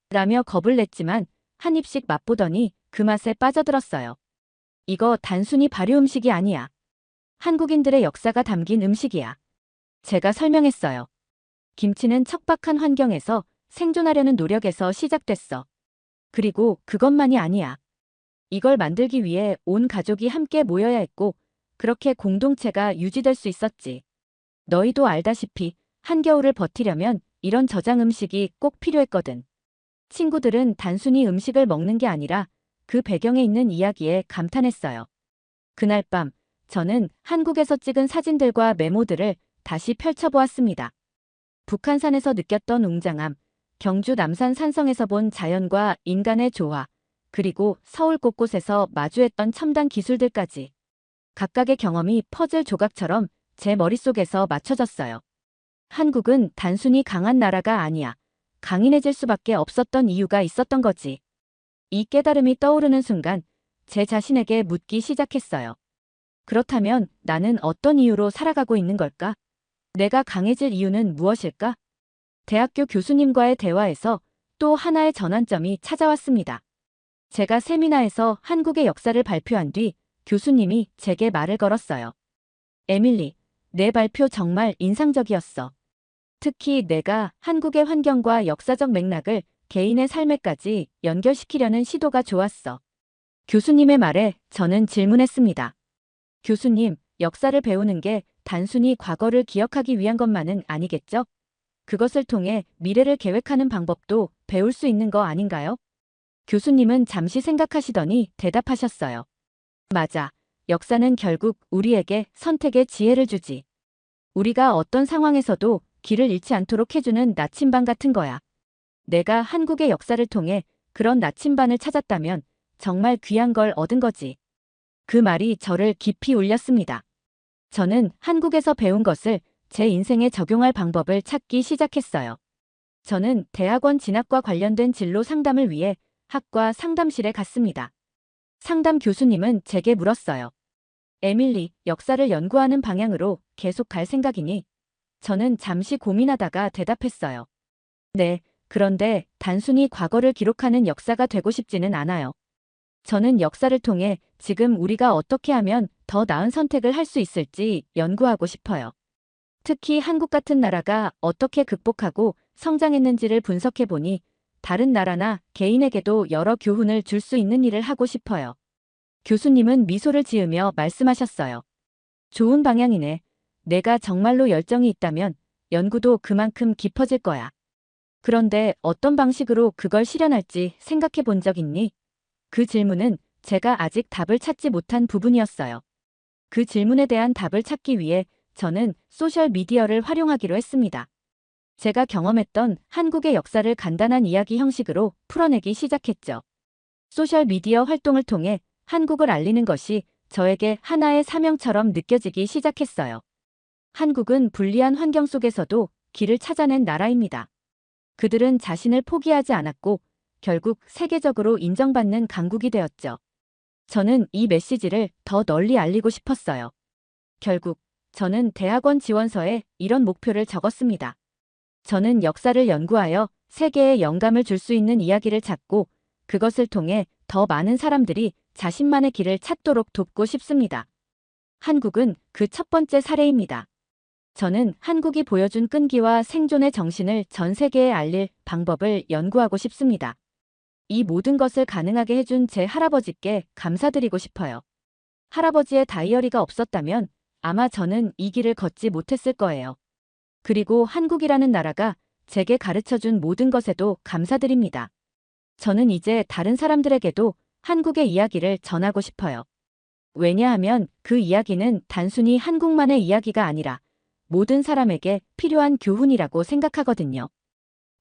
라며 겁을 냈지만 한 입씩 맛보더니 그 맛에 빠져들었어요. 이거 단순히 발효 음식이 아니야. 한국인들의 역사가 담긴 음식이야. 제가 설명했어요. 김치는 척박한 환경에서 생존하려는 노력에서 시작됐어. 그리고 그것만이 아니야. 이걸 만들기 위해 온 가족이 함께 모여야 했고 그렇게 공동체가 유지될 수 있었지. 너희도 알다시피 한겨울을 버티려면 이런 저장 음식이 꼭 필요했거든. 친구들은 단순히 음식을 먹는 게 아니라 그 배경에 있는 이야기에 감탄했어요. 그날 밤 저는 한국에서 찍은 사진들과 메모들을 다시 펼쳐보았습니다. 북한산에서 느꼈던 웅장함, 경주 남산 산성에서 본 자연과 인간의 조화, 그리고 서울 곳곳에서 마주했던 첨단 기술들까지. 각각의 경험이 퍼즐 조각처럼 제 머릿속에서 맞춰졌어요. 한국은 단순히 강한 나라가 아니야. 강인해질 수밖에 없었던 이유가 있었던 거지. 이 깨달음이 떠오르는 순간 제 자신에게 묻기 시작했어요. 그렇다면 나는 어떤 이유로 살아가고 있는 걸까? 내가 강해질 이유는 무엇일까? 대학교 교수님과의 대화에서 또 하나의 전환점이 찾아왔습니다. 제가 세미나에서 한국의 역사를 발표한 뒤 교수님이 제게 말을 걸었어요. 에밀리, 내 발표 정말 인상적이었어. 특히 내가 한국의 환경과 역사적 맥락을 개인의 삶에까지 연결시키려는 시도가 좋았어. 교수님의 말에 저는 질문했습니다. 교수님, 역사를 배우는 게 단순히 과거를 기억하기 위한 것만은 아니겠죠? 그것을 통해 미래를 계획하는 방법도 배울 수 있는 거 아닌가요? 교수님은 잠시 생각하시더니 대답하셨어요. 맞아. 역사는 결국 우리에게 선택의 지혜를 주지. 우리가 어떤 상황에서도 길을 잃지 않도록 해주는 나침반 같은 거야. 내가 한국의 역사를 통해 그런 나침반을 찾았다면 정말 귀한 걸 얻은 거지. 그 말이 저를 깊이 울렸습니다. 저는 한국에서 배운 것을 제 인생에 적용할 방법을 찾기 시작했어요. 저는 대학원 진학과 관련된 진로 상담을 위해 학과 상담실에 갔습니다. 상담 교수님은 제게 물었어요. 에밀리, 역사를 연구하는 방향으로 계속 갈 생각이니? 저는 잠시 고민하다가 대답했어요. 네, 그런데 단순히 과거를 기록하는 역사가 되고 싶지는 않아요. 저는 역사를 통해 지금 우리가 어떻게 하면 더 나은 선택을 할 수 있을지 연구하고 싶어요. 특히 한국 같은 나라가 어떻게 극복하고 성장했는지를 분석해보니 다른 나라나 개인에게도 여러 교훈을 줄 수 있는 일을 하고 싶어요. 교수님은 미소를 지으며 말씀하셨어요. 좋은 방향이네. 내가 정말로 열정이 있다면 연구도 그만큼 깊어질 거야. 그런데 어떤 방식으로 그걸 실현할지 생각해 본 적 있니? 그 질문은 제가 아직 답을 찾지 못한 부분이었어요. 그 질문에 대한 답을 찾기 위해 저는 소셜미디어를 활용하기로 했습니다. 제가 경험했던 한국의 역사를 간단한 이야기 형식으로 풀어내기 시작했죠. 소셜미디어 활동을 통해 한국을 알리는 것이 저에게 하나의 사명처럼 느껴지기 시작했어요. 한국은 불리한 환경 속에서도 길을 찾아낸 나라입니다. 그들은 자신을 포기하지 않았고 결국 세계적으로 인정받는 강국이 되었죠. 저는 이 메시지를 더 널리 알리고 싶었어요. 결국 저는 대학원 지원서에 이런 목표를 적었습니다. 저는 역사를 연구하여 세계에 영감을 줄 수 있는 이야기를 찾고 그것을 통해 더 많은 사람들이 자신만의 길을 찾도록 돕고 싶습니다. 한국은 그 첫 번째 사례입니다. 저는 한국이 보여준 끈기와 생존의 정신을 전 세계에 알릴 방법을 연구하고 싶습니다. 이 모든 것을 가능하게 해준 제 할아버지께 감사드리고 싶어요. 할아버지의 다이어리가 없었다면 아마 저는 이 길을 걷지 못했을 거예요. 그리고 한국이라는 나라가 제게 가르쳐준 모든 것에도 감사드립니다. 저는 이제 다른 사람들에게도 한국의 이야기를 전하고 싶어요. 왜냐하면 그 이야기는 단순히 한국만의 이야기가 아니라 모든 사람에게 필요한 교훈이라고 생각하거든요.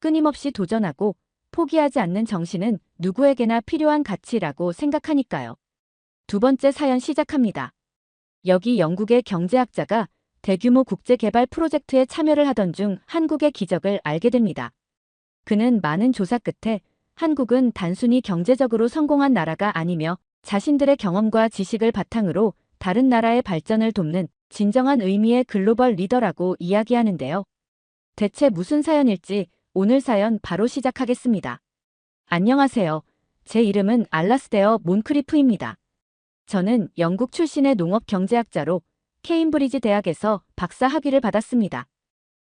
끊임없이 도전하고 포기하지 않는 정신은 누구에게나 필요한 가치라고 생각하니까요. 두 번째 사연 시작합니다. 여기 영국의 경제학자가 대규모 국제개발 프로젝트에 참여를 하던 중 한국의 기적을 알게 됩니다. 그는 많은 조사 끝에 한국은 단순히 경제적으로 성공한 나라가 아니며 자신들의 경험과 지식을 바탕으로 다른 나라의 발전을 돕는 진정한 의미의 글로벌 리더라고 이야기하는데요. 대체 무슨 사연일지 오늘 사연 바로 시작하겠습니다. 안녕하세요. 제 이름은 알라스데어 몬크리프입니다. 저는 영국 출신의 농업경제학자로 케임브리지 대학에서 박사 학위를 받았습니다.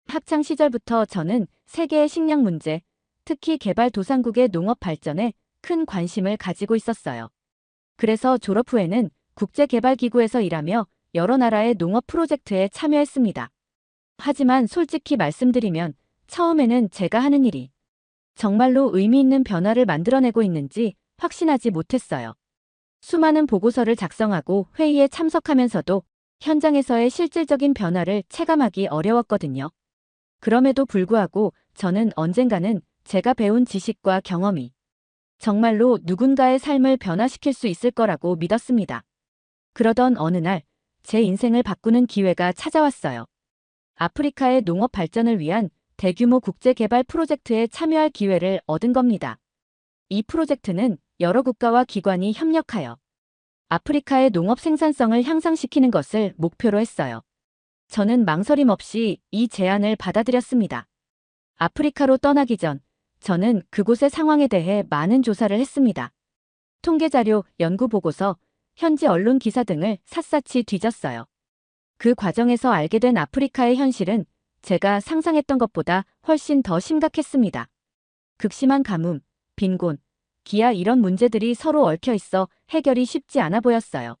학창 시절부터 저는 세계의 식량 문제, 특히 개발도상국의 농업 발전에 큰 관심을 가지고 있었어요. 그래서 졸업 후에는 국제개발기구에서 일하며 여러 나라의 농업 프로젝트에 참여했습니다. 하지만 솔직히 말씀드리면 처음에는 제가 하는 일이 정말로 의미 있는 변화를 만들어내고 있는지 확신하지 못했어요. 수많은 보고서를 작성하고 회의에 참석하면서도 현장에서의 실질적인 변화를 체감하기 어려웠거든요. 그럼에도 불구하고 저는 언젠가는 제가 배운 지식과 경험이 정말로 누군가의 삶을 변화시킬 수 있을 거라고 믿었습니다. 그러던 어느 날 제 인생을 바꾸는 기회가 찾아왔어요. 아프리카의 농업 발전을 위한 대규모 국제개발 프로젝트에 참여할 기회를 얻은 겁니다. 이 프로젝트는 여러 국가와 기관이 협력하여 아프리카의 농업 생산성을 향상시키는 것을 목표로 했어요. 저는 망설임 없이 이 제안을 받아들였습니다. 아프리카로 떠나기 전 저는 그곳의 상황에 대해 많은 조사를 했습니다. 통계자료, 연구보고서, 현지 언론 기사 등을 샅샅이 뒤졌어요. 그 과정에서 알게 된 아프리카의 현실은 제가 상상했던 것보다 훨씬 더 심각했습니다. 극심한 가뭄, 빈곤, 기아 이런 문제들이 서로 얽혀 있어 해결이 쉽지 않아 보였어요.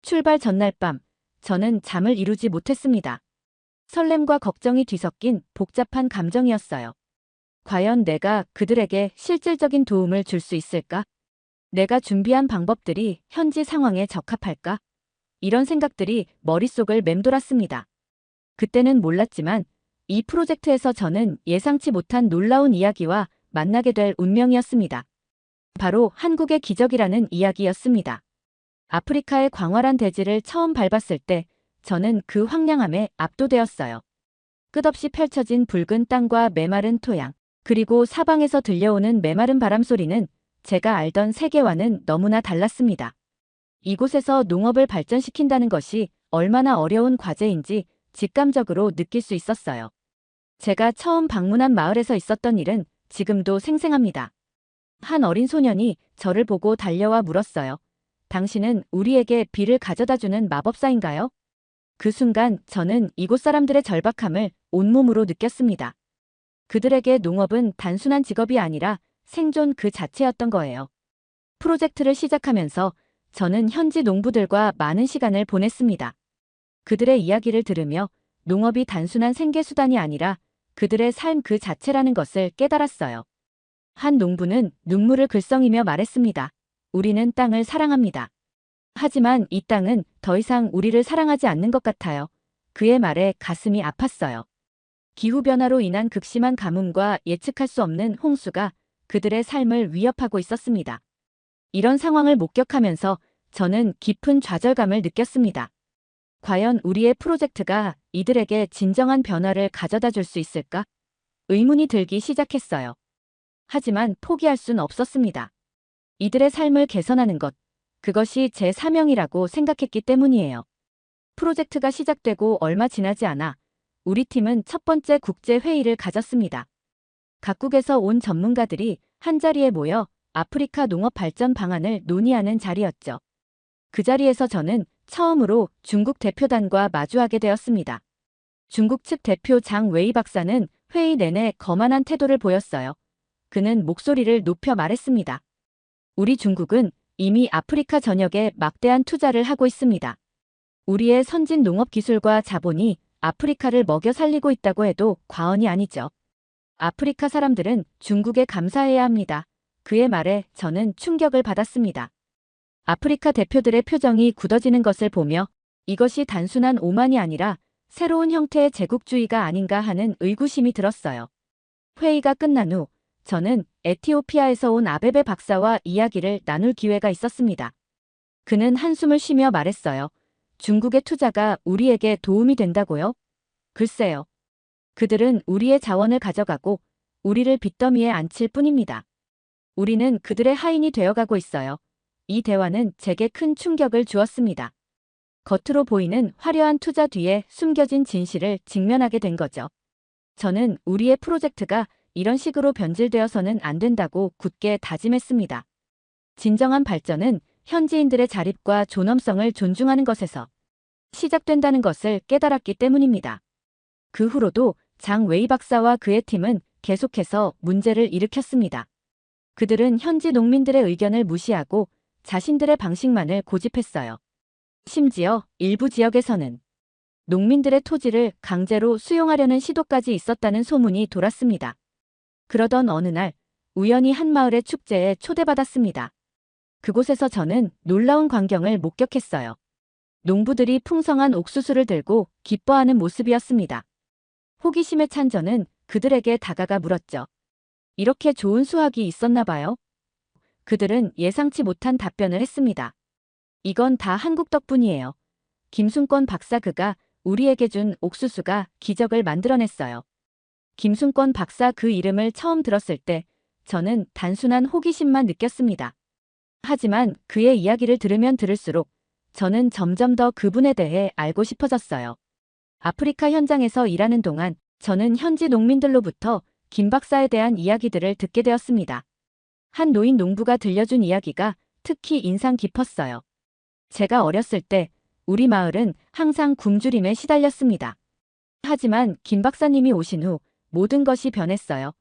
출발 전날 밤, 저는 잠을 이루지 못했습니다. 설렘과 걱정이 뒤섞인 복잡한 감정이었어요. 과연 내가 그들에게 실질적인 도움을 줄 수 있을까? 내가 준비한 방법들이 현지 상황에 적합할까? 이런 생각들이 머릿속을 맴돌았습니다. 그때는 몰랐지만 이 프로젝트에서 저는 예상치 못한 놀라운 이야기와 만나게 될 운명이었습니다. 바로 한국의 기적이라는 이야기였습니다. 아프리카의 광활한 대지를 처음 밟았을 때 저는 그 황량함에 압도되었어요. 끝없이 펼쳐진 붉은 땅과 메마른 토양, 그리고 사방에서 들려오는 메마른 바람 소리는 제가 알던 세계와는 너무나 달랐습니다. 이곳에서 농업을 발전시킨다는 것이 얼마나 어려운 과제인지 직감적으로 느낄 수 있었어요. 제가 처음 방문한 마을에서 있었던 일은 지금도 생생합니다. 한 어린 소년이 저를 보고 달려와 물었어요. 당신은 우리에게 비를 가져다주는 마법사인가요? 그 순간 저는 이곳 사람들의 절박함을 온몸으로 느꼈습니다. 그들에게 농업은 단순한 직업이 아니라 생존 그 자체였던 거예요. 프로젝트를 시작하면서 저는 현지 농부들과 많은 시간을 보냈습니다. 그들의 이야기를 들으며 농업이 단순한 생계수단이 아니라 그들의 삶 그 자체라는 것을 깨달았어요. 한 농부는 눈물을 글썽이며 말했습니다. 우리는 땅을 사랑합니다. 하지만 이 땅은 더 이상 우리를 사랑하지 않는 것 같아요. 그의 말에 가슴이 아팠어요. 기후변화로 인한 극심한 가뭄과 예측할 수 없는 홍수가 그들의 삶을 위협하고 있었습니다. 이런 상황을 목격하면서 저는 깊은 좌절감을 느꼈습니다. 과연 우리의 프로젝트가 이들에게 진정한 변화를 가져다 줄 수 있을까? 의문이 들기 시작했어요. 하지만 포기할 순 없었습니다. 이들의 삶을 개선하는 것, 그것이 제 사명이라고 생각했기 때문이에요. 프로젝트가 시작되고 얼마 지나지 않아 우리 팀은 첫 번째 국제회의를 가졌습니다. 각국에서 온 전문가들이 한자리에 모여 아프리카 농업 발전 방안을 논의하는 자리였죠. 그 자리에서 저는 처음으로 중국 대표단과 마주하게 되었습니다. 중국 측 대표 장 웨이 박사는 회의 내내 거만한 태도를 보였어요. 그는 목소리를 높여 말했습니다. 우리 중국은 이미 아프리카 전역에 막대한 투자를 하고 있습니다. 우리의 선진 농업 기술과 자본이 아프리카를 먹여 살리고 있다고 해도 과언이 아니죠. 아프리카 사람들은 중국에 감사해야 합니다. 그의 말에 저는 충격을 받았습니다. 아프리카 대표들의 표정이 굳어지는 것을 보며 이것이 단순한 오만이 아니라 새로운 형태의 제국주의가 아닌가 하는 의구심이 들었어요. 회의가 끝난 후 저는 에티오피아에서 온 아베베 박사와 이야기를 나눌 기회가 있었습니다. 그는 한숨을 쉬며 말했어요. 중국의 투자가 우리에게 도움이 된다고요? 글쎄요. 그들은 우리의 자원을 가져가고 우리를 빚더미에 앉힐 뿐입니다. 우리는 그들의 하인이 되어가고 있어요. 이 대화는 제게 큰 충격을 주었습니다. 겉으로 보이는 화려한 투자 뒤에 숨겨진 진실을 직면하게 된 거죠. 저는 우리의 프로젝트가 이런 식으로 변질되어서는 안 된다고 굳게 다짐했습니다. 진정한 발전은 현지인들의 자립과 존엄성을 존중하는 것에서 시작된다는 것을 깨달았기 때문입니다. 그 후로도 장 웨이 박사와 그의 팀은 계속해서 문제를 일으켰습니다. 그들은 현지 농민들의 의견을 무시하고 자신들의 방식만을 고집했어요. 심지어 일부 지역에서는 농민들의 토지를 강제로 수용하려는 시도까지 있었다는 소문이 돌았습니다. 그러던 어느 날 우연히 한 마을의 축제에 초대받았습니다. 그곳에서 저는 놀라운 광경을 목격했어요. 농부들이 풍성한 옥수수를 들고 기뻐하는 모습이었습니다. 호기심에 찬 저는 그들에게 다가가 물었죠. 이렇게 좋은 수확이 있었나 봐요? 그들은 예상치 못한 답변을 했습니다. 이건 다 한국 덕분이에요. 김순권 박사 그가 우리에게 준 옥수수가 기적을 만들어냈어요. 김순권 박사 그 이름을 처음 들었을 때 저는 단순한 호기심만 느꼈습니다. 하지만 그의 이야기를 들으면 들을수록 저는 점점 더 그분에 대해 알고 싶어졌어요. 아프리카 현장에서 일하는 동안 저는 현지 농민들로부터 김 박사에 대한 이야기들을 듣게 되었습니다. 한 노인 농부가 들려준 이야기가 특히 인상 깊었어요. 제가 어렸을 때 우리 마을은 항상 굶주림에 시달렸습니다. 하지만 김 박사님이 오신 후 모든 것이 변했어요.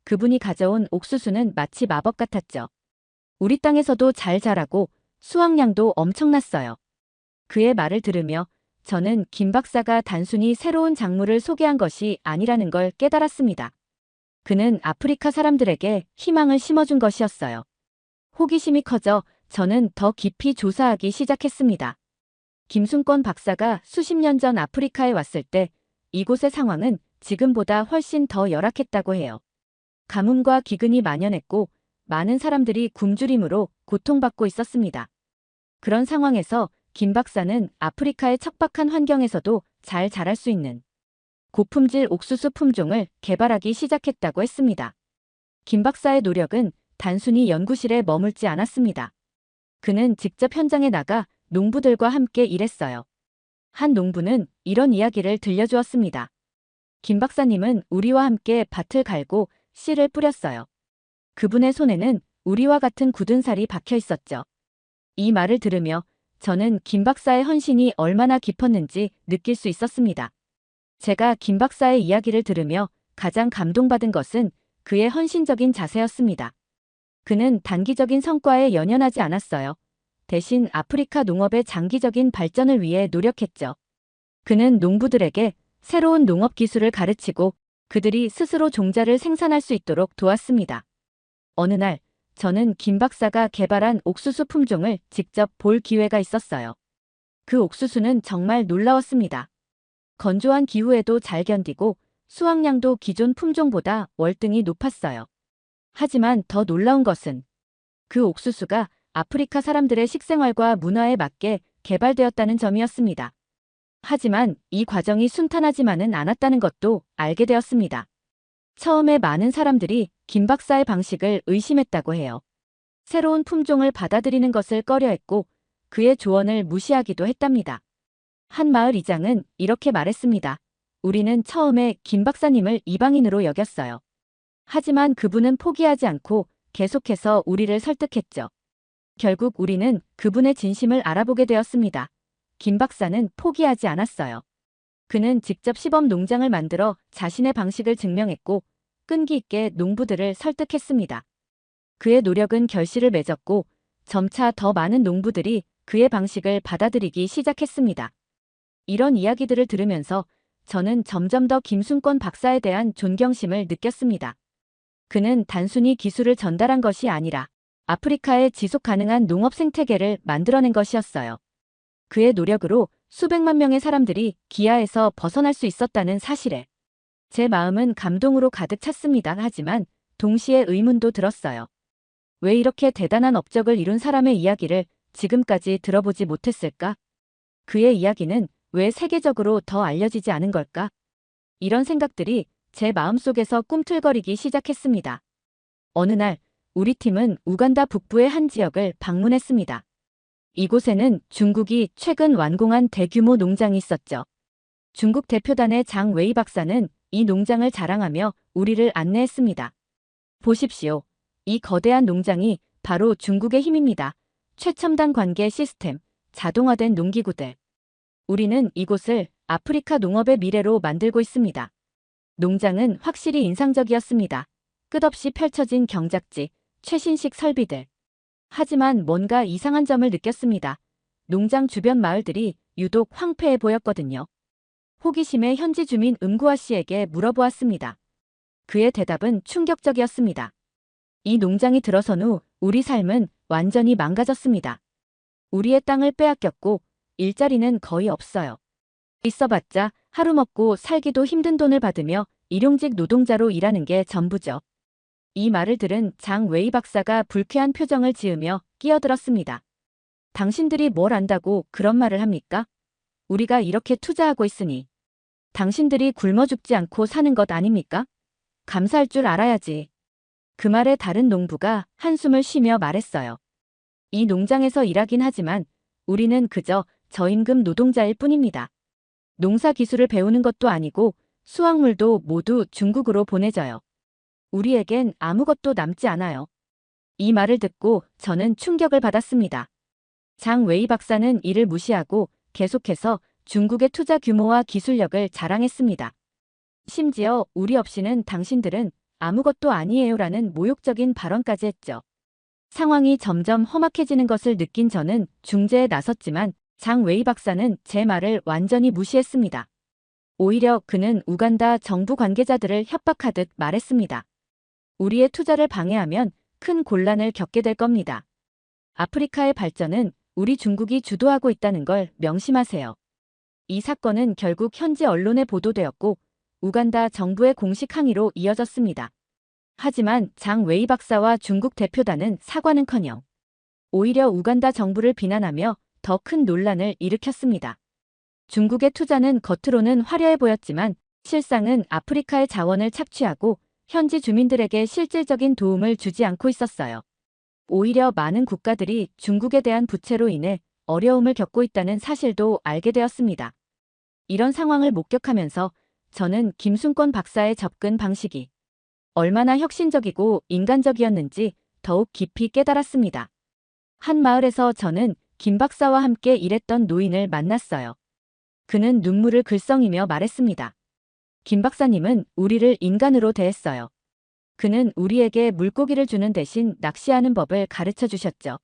그분이 가져온 옥수수는 마치 마법 같았죠. 우리 땅에서도 잘 자라고 수확량도 엄청났어요. 그의 말을 들으며 저는 김 박사가 단순히 새로운 작물을 소개한 것이 아니라는 걸 깨달았습니다. 그는 아프리카 사람들에게 희망을 심어준 것이었어요. 호기심이 커져 저는 더 깊이 조사하기 시작했습니다. 김순권 박사가 수십 년 전 아프리카에 왔을 때 이곳의 상황은 지금보다 훨씬 더 열악했다고 해요. 가뭄과 기근이 만연했고 많은 사람들이 굶주림으로 고통받고 있었습니다. 그런 상황에서 김 박사는 아프리카의 척박한 환경에서도 잘 자랄 수 있는 고품질 옥수수 품종을 개발하기 시작했다고 했습니다. 김 박사의 노력은 단순히 연구실에 머물지 않았습니다. 그는 직접 현장에 나가 농부들과 함께 일했어요. 한 농부는 이런 이야기를 들려주었습니다. 김 박사님은 우리와 함께 밭을 갈고 씨를 뿌렸어요. 그분의 손에는 우리와 같은 굳은 살이 박혀 있었죠. 이 말을 들으며 저는 김 박사의 헌신이 얼마나 깊었는지 느낄 수 있었습니다. 제가 김 박사의 이야기를 들으며 가장 감동받은 것은 그의 헌신적인 자세였습니다. 그는 단기적인 성과에 연연하지 않았어요. 대신 아프리카 농업의 장기적인 발전을 위해 노력했죠. 그는 농부들에게 새로운 농업 기술을 가르치고 그들이 스스로 종자를 생산할 수 있도록 도왔습니다. 어느 날, 저는 김 박사가 개발한 옥수수 품종을 직접 볼 기회가 있었어요. 그 옥수수는 정말 놀라웠습니다. 건조한 기후에도 잘 견디고 수확량도 기존 품종보다 월등히 높았어요. 하지만 더 놀라운 것은 그 옥수수가 아프리카 사람들의 식생활과 문화에 맞게 개발되었다는 점이었습니다. 하지만 이 과정이 순탄하지만은 않았다는 것도 알게 되었습니다. 처음에 많은 사람들이 김 박사의 방식을 의심했다고 해요. 새로운 품종을 받아들이는 것을 꺼려했고 그의 조언을 무시하기도 했답니다. 한 마을 이장은 이렇게 말했습니다. 우리는 처음에 김 박사님을 이방인으로 여겼어요. 하지만 그분은 포기하지 않고 계속해서 우리를 설득했죠. 결국 우리는 그분의 진심을 알아보게 되었습니다. 김 박사는 포기하지 않았어요. 그는 직접 시범 농장을 만들어 자신의 방식을 증명했고 끈기 있게 농부들을 설득했습니다. 그의 노력은 결실을 맺었고 점차 더 많은 농부들이 그의 방식을 받아들이기 시작했습니다. 이런 이야기들을 들으면서 저는 점점 더 김순권 박사에 대한 존경심을 느꼈습니다. 그는 단순히 기술을 전달한 것이 아니라 아프리카의 지속 가능한 농업 생태계를 만들어낸 것이었어요. 그의 노력으로 수백만 명의 사람들이 기아에서 벗어날 수 있었다는 사실에 제 마음은 감동으로 가득 찼습니다. 하지만 동시에 의문도 들었어요. 왜 이렇게 대단한 업적을 이룬 사람의 이야기를 지금까지 들어보지 못했을까? 그의 이야기는 왜 세계적으로 더 알려지지 않은 걸까? 이런 생각들이 제 마음속에서 꿈틀거리기 시작했습니다. 어느 날 우리 팀은 우간다 북부의 한 지역을 방문했습니다. 이곳에는 중국이 최근 완공한 대규모 농장이 있었죠. 중국 대표단의 장 웨이 박사는 이 농장을 자랑하며 우리를 안내했습니다. 보십시오. 이 거대한 농장이 바로 중국의 힘입니다. 최첨단 관계 시스템, 자동화된 농기구들. 우리는 이곳을 아프리카 농업의 미래로 만들고 있습니다. 농장은 확실히 인상적이었습니다. 끝없이 펼쳐진 경작지, 최신식 설비들. 하지만 뭔가 이상한 점을 느꼈습니다. 농장 주변 마을들이 유독 황폐해 보였거든요. 호기심에 현지 주민 음구아 씨에게 물어보았습니다. 그의 대답은 충격적이었습니다. 이 농장이 들어선 후 우리 삶은 완전히 망가졌습니다. 우리의 땅을 빼앗겼고 일자리는 거의 없어요. 있어봤자 하루 먹고 살기도 힘든 돈을 받으며 일용직 노동자로 일하는 게 전부죠. 이 말을 들은 장 웨이 박사가 불쾌한 표정을 지으며 끼어들었습니다. 당신들이 뭘 안다고 그런 말을 합니까? 우리가 이렇게 투자하고 있으니 당신들이 굶어 죽지 않고 사는 것 아닙니까? 감사할 줄 알아야지. 그 말에 다른 농부가 한숨을 쉬며 말했어요. 이 농장에서 일하긴 하지만 우리는 그저 저임금 노동자일 뿐입니다. 농사 기술을 배우는 것도 아니고 수확물도 모두 중국으로 보내져요. 우리에겐 아무것도 남지 않아요. 이 말을 듣고 저는 충격을 받았습니다. 장 웨이 박사는 이를 무시하고 계속해서 중국의 투자 규모와 기술력을 자랑했습니다. 심지어 우리 없이는 당신들은 아무것도 아니에요라는 모욕적인 발언까지 했죠. 상황이 점점 험악해지는 것을 느낀 저는 중재에 나섰지만 장 웨이 박사는 제 말을 완전히 무시했습니다. 오히려 그는 우간다 정부 관계자들을 협박하듯 말했습니다. 우리의 투자를 방해하면 큰 곤란을 겪게 될 겁니다. 아프리카의 발전은 우리 중국이 주도하고 있다는 걸 명심하세요. 이 사건은 결국 현지 언론에 보도되었고 우간다 정부의 공식 항의로 이어졌습니다. 하지만 장 웨이 박사와 중국 대표단은 사과는커녕 오히려 우간다 정부를 비난하며 더 큰 논란을 일으켰습니다. 중국의 투자는 겉으로는 화려해 보였지만 실상은 아프리카의 자원을 착취하고 현지 주민들에게 실질적인 도움을 주지 않고 있었어요. 오히려 많은 국가들이 중국에 대한 부채로 인해 어려움을 겪고 있다는 사실도 알게 되었습니다. 이런 상황을 목격하면서 저는 김순권 박사의 접근 방식이 얼마나 혁신적이고 인간적이었는지 더욱 깊이 깨달았습니다. 한 마을에서 저는 김 박사와 함께 일했던 노인을 만났어요. 그는 눈물을 글썽이며 말했습니다. 김 박사님은 우리를 인간으로 대했어요. 그는 우리에게 물고기를 주는 대신 낚시하는 법을 가르쳐 주셨죠.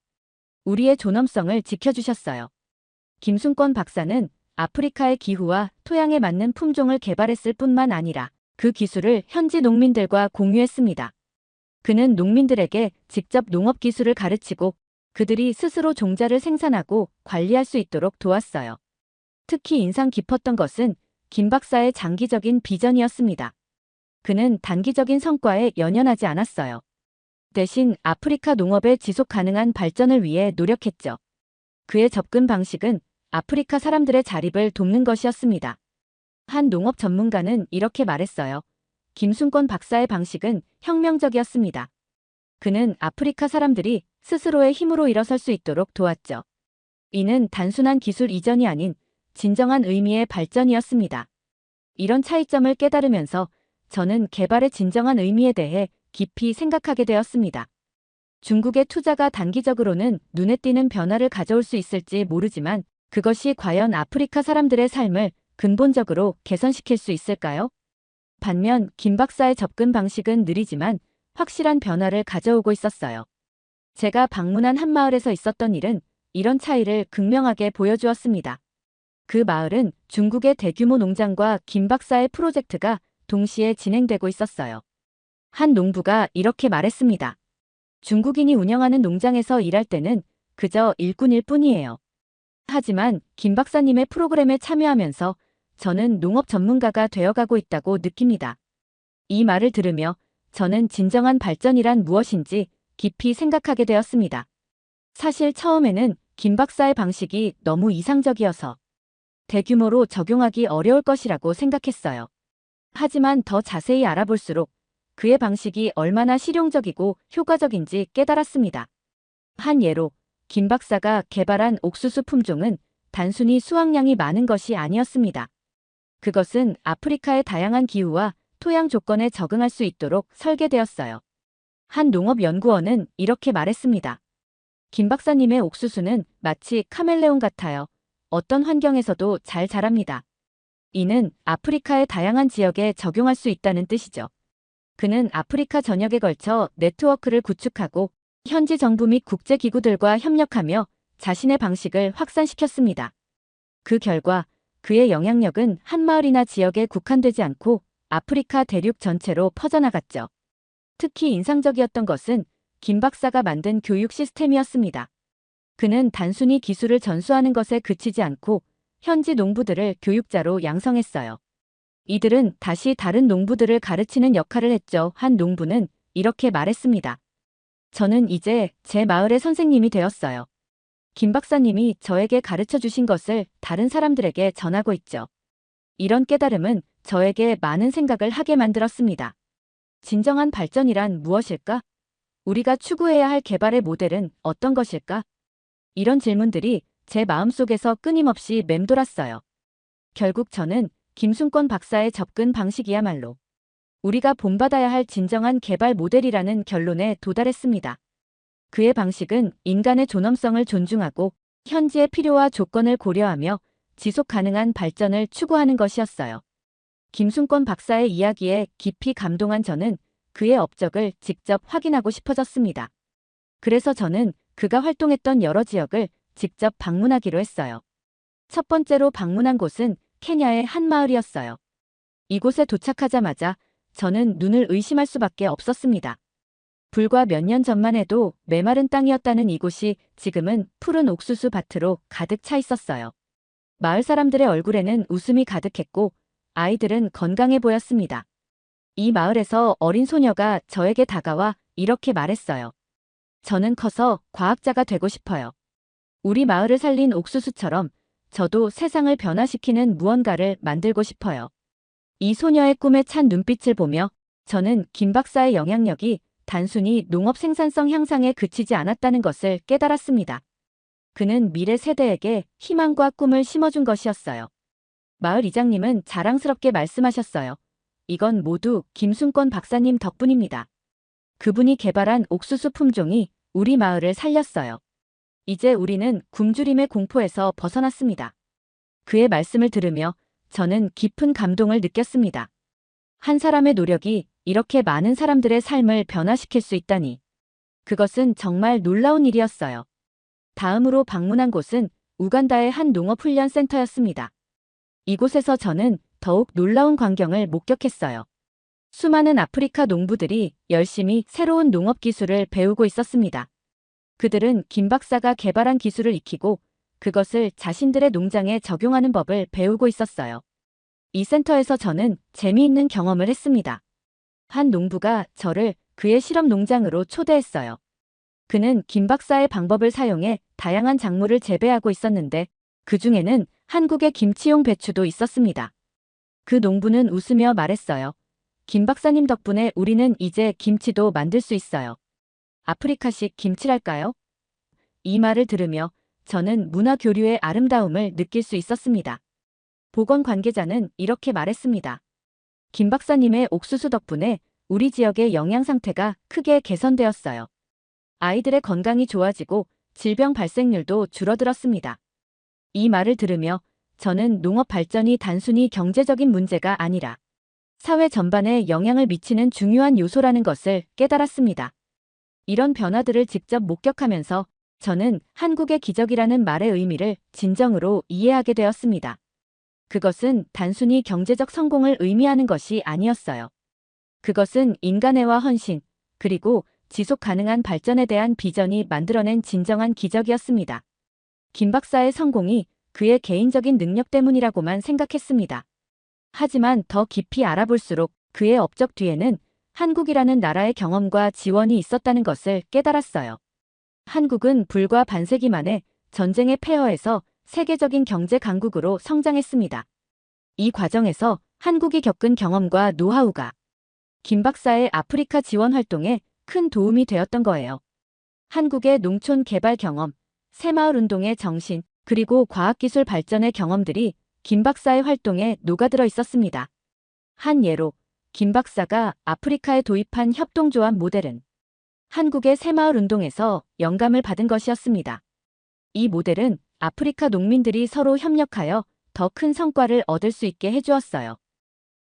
우리의 존엄성을 지켜주셨어요. 김순권 박사는 아프리카의 기후와 토양에 맞는 품종을 개발했을 뿐만 아니라 그 기술을 현지 농민들과 공유했습니다. 그는 농민들에게 직접 농업 기술을 가르치고 그들이 스스로 종자를 생산하고 관리할 수 있도록 도왔어요. 특히 인상 깊었던 것은 김 박사의 장기적인 비전이었습니다. 그는 단기적인 성과에 연연하지 않았어요. 대신 아프리카 농업의 지속 가능한 발전을 위해 노력했죠. 그의 접근 방식은 아프리카 사람들의 자립을 돕는 것이었습니다. 한 농업 전문가는 이렇게 말했어요. 김순권 박사의 방식은 혁명적이었습니다. 그는 아프리카 사람들이 스스로의 힘으로 일어설 수 있도록 도왔죠. 이는 단순한 기술 이전이 아닌 진정한 의미의 발전이었습니다. 이런 차이점을 깨달으면서 저는 개발의 진정한 의미에 대해 깊이 생각하게 되었습니다. 중국의 투자가 단기적으로는 눈에 띄는 변화를 가져올 수 있을지 모르지만 그것이 과연 아프리카 사람들의 삶을 근본적으로 개선시킬 수 있을까요? 반면 김 박사의 접근 방식은 느리지만 확실한 변화를 가져오고 있었어요. 제가 방문한 한 마을에서 있었던 일은 이런 차이를 극명하게 보여주었습니다. 그 마을은 중국의 대규모 농장과 김 박사의 프로젝트가 동시에 진행되고 있었어요. 한 농부가 이렇게 말했습니다. 중국인이 운영하는 농장에서 일할 때는 그저 일꾼일 뿐이에요. 하지만 김 박사님의 프로그램에 참여하면서 저는 농업 전문가가 되어가고 있다고 느낍니다. 이 말을 들으며 저는 진정한 발전이란 무엇인지 깊이 생각하게 되었습니다. 사실 처음에는 김 박사의 방식이 너무 이상적이어서 대규모로 적용하기 어려울 것이라고 생각했어요. 하지만 더 자세히 알아볼수록 그의 방식이 얼마나 실용적이고 효과적인지 깨달았습니다. 한 예로 김 박사가 개발한 옥수수 품종은 단순히 수확량이 많은 것이 아니었습니다. 그것은 아프리카의 다양한 기후와 토양 조건에 적응할 수 있도록 설계되었어요. 한 농업연구원은 이렇게 말했습니다. 김 박사님의 옥수수는 마치 카멜레온 같아요. 어떤 환경에서도 잘 자랍니다. 이는 아프리카의 다양한 지역에 적용할 수 있다는 뜻이죠. 그는 아프리카 전역에 걸쳐 네트워크를 구축하고 현지 정부 및 국제기구들과 협력하며 자신의 방식을 확산시켰습니다. 그 결과 그의 영향력은 한 마을이나 지역에 국한되지 않고 아프리카 대륙 전체로 퍼져나갔죠. 특히 인상적이었던 것은 김 박사가 만든 교육 시스템이었습니다. 그는 단순히 기술을 전수하는 것에 그치지 않고 현지 농부들을 교육자로 양성했어요. 이들은 다시 다른 농부들을 가르치는 역할을 했죠. 한 농부는 이렇게 말했습니다. 저는 이제 제 마을의 선생님이 되었어요. 김 박사님이 저에게 가르쳐 주신 것을 다른 사람들에게 전하고 있죠. 이런 깨달음은 저에게 많은 생각을 하게 만들었습니다. 진정한 발전이란 무엇일까? 우리가 추구해야 할 개발의 모델은 어떤 것일까? 이런 질문들이 제 마음속에서 끊임없이 맴돌았어요. 결국 저는 김순권 박사의 접근 방식이야말로 우리가 본받아야 할 진정한 개발 모델이라는 결론에 도달했습니다. 그의 방식은 인간의 존엄성을 존중하고 현지의 필요와 조건을 고려하며 지속 가능한 발전을 추구하는 것이었어요. 김순권 박사의 이야기에 깊이 감동한 저는 그의 업적을 직접 확인하고 싶어졌습니다. 그래서 저는 그가 활동했던 여러 지역을 직접 방문하기로 했어요. 첫 번째로 방문한 곳은 케냐의 한 마을이었어요. 이곳에 도착하자마자 저는 눈을 의심할 수밖에 없었습니다. 불과 몇 년 전만 해도 메마른 땅이었다는 이곳이 지금은 푸른 옥수수 밭으로 가득 차 있었어요. 마을 사람들의 얼굴에는 웃음이 가득했고 아이들은 건강해 보였습니다. 이 마을에서 어린 소녀가 저에게 다가와 이렇게 말했어요. 저는 커서 과학자가 되고 싶어요. 우리 마을을 살린 옥수수처럼 저도 세상을 변화시키는 무언가를 만들고 싶어요. 이 소녀의 꿈에 찬 눈빛을 보며 저는 김 박사의 영향력이 단순히 농업 생산성 향상에 그치지 않았다는 것을 깨달았습니다. 그는 미래 세대에게 희망과 꿈을 심어준 것이었어요. 마을 이장님은 자랑스럽게 말씀하셨어요. 이건 모두 김순권 박사님 덕분입니다. 그분이 개발한 옥수수 품종이 우리 마을을 살렸어요. 이제 우리는 굶주림의 공포에서 벗어났습니다. 그의 말씀을 들으며 저는 깊은 감동을 느꼈습니다. 한 사람의 노력이 이렇게 많은 사람들의 삶을 변화시킬 수 있다니. 그것은 정말 놀라운 일이었어요. 다음으로 방문한 곳은 우간다의 한 농업훈련센터였습니다. 이곳에서 저는 더욱 놀라운 광경을 목격했어요. 수많은 아프리카 농부들이 열심히 새로운 농업 기술을 배우고 있었습니다. 그들은 김 박사가 개발한 기술을 익히고 그것을 자신들의 농장에 적용하는 법을 배우고 있었어요. 이 센터에서 저는 재미있는 경험을 했습니다. 한 농부가 저를 그의 실험 농장으로 초대했어요. 그는 김 박사의 방법을 사용해 다양한 작물을 재배하고 있었는데 그 중에는 한국의 김치용 배추도 있었습니다. 그 농부는 웃으며 말했어요. 김 박사님 덕분에 우리는 이제 김치도 만들 수 있어요. 아프리카식 김치랄까요? 이 말을 들으며 저는 문화 교류의 아름다움을 느낄 수 있었습니다. 보건 관계자는 이렇게 말했습니다. 김 박사님의 옥수수 덕분에 우리 지역의 영양 상태가 크게 개선되었어요. 아이들의 건강이 좋아지고 질병 발생률도 줄어들었습니다. 이 말을 들으며 저는 농업 발전이 단순히 경제적인 문제가 아니라 사회 전반에 영향을 미치는 중요한 요소라는 것을 깨달았습니다. 이런 변화들을 직접 목격하면서 저는 한국의 기적이라는 말의 의미를 진정으로 이해하게 되었습니다. 그것은 단순히 경제적 성공을 의미하는 것이 아니었어요. 그것은 인간애와 헌신, 그리고 지속 가능한 발전에 대한 비전이 만들어낸 진정한 기적이었습니다. 김 박사의 성공이 그의 개인적인 능력 때문이라고만 생각했습니다. 하지만 더 깊이 알아볼수록 그의 업적 뒤에는 한국이라는 나라의 경험과 지원이 있었다는 것을 깨달았어요. 한국은 불과 반세기 만에 전쟁의 폐허에서 세계적인 경제 강국으로 성장했습니다. 이 과정에서 한국이 겪은 경험과 노하우가 김 박사의 아프리카 지원 활동에 큰 도움이 되었던 거예요. 한국의 농촌 개발 경험, 새마을 운동의 정신, 그리고 과학기술 발전의 경험들이 김 박사의 활동에 녹아들어 있었습니다. 한 예로 김 박사가 아프리카에 도입한 협동조합 모델은 한국의 새마을 운동에서 영감을 받은 것이었습니다. 이 모델은 아프리카 농민들이 서로 협력하여 더 큰 성과를 얻을 수 있게 해주었어요.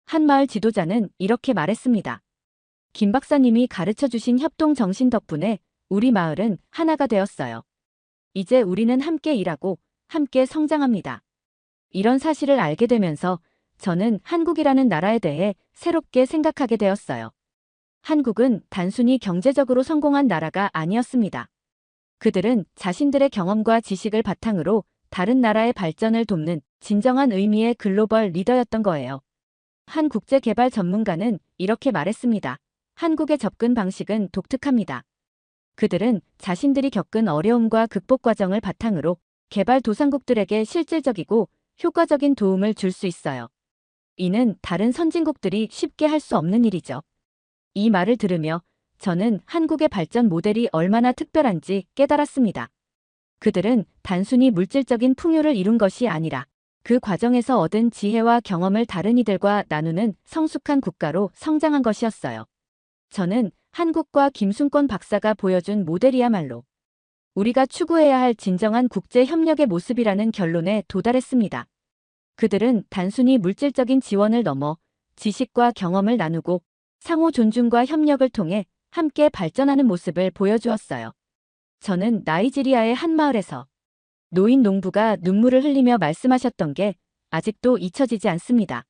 한 마을 지도자는 이렇게 말했습니다. 김 박사님이 가르쳐 주신 협동 정신 덕분에 우리 마을은 하나가 되었어요. 이제 우리는 함께 일하고 함께 성장합니다. 이런 사실을 알게 되면서 저는 한국이라는 나라에 대해 새롭게 생각하게 되었어요. 한국은 단순히 경제적으로 성공한 나라가 아니었습니다. 그들은 자신들의 경험과 지식을 바탕으로 다른 나라의 발전을 돕는 진정한 의미의 글로벌 리더였던 거예요. 한 국제개발 전문가는 이렇게 말했습니다. 한국의 접근 방식은 독특합니다. 그들은 자신들이 겪은 어려움과 극복 과정을 바탕으로 개발도상국들에게 실질적이고 효과적인 도움을 줄 수 있어요. 이는 다른 선진국들이 쉽게 할 수 없는 일이죠. 이 말을 들으며 저는 한국의 발전 모델이 얼마나 특별한지 깨달았습니다. 그들은 단순히 물질적인 풍요를 이룬 것이 아니라 그 과정에서 얻은 지혜와 경험을 다른 이들과 나누는 성숙한 국가로 성장한 것이었어요. 저는 한국과 김순권 박사가 보여준 모델이야말로 우리가 추구해야 할 진정한 국제 협력의 모습이라는 결론에 도달했습니다. 그들은 단순히 물질적인 지원을 넘어 지식과 경험을 나누고 상호 존중과 협력을 통해 함께 발전하는 모습을 보여주었어요. 저는 나이지리아의 한 마을에서 노인 농부가 눈물을 흘리며 말씀하셨던 게 아직도 잊혀지지 않습니다.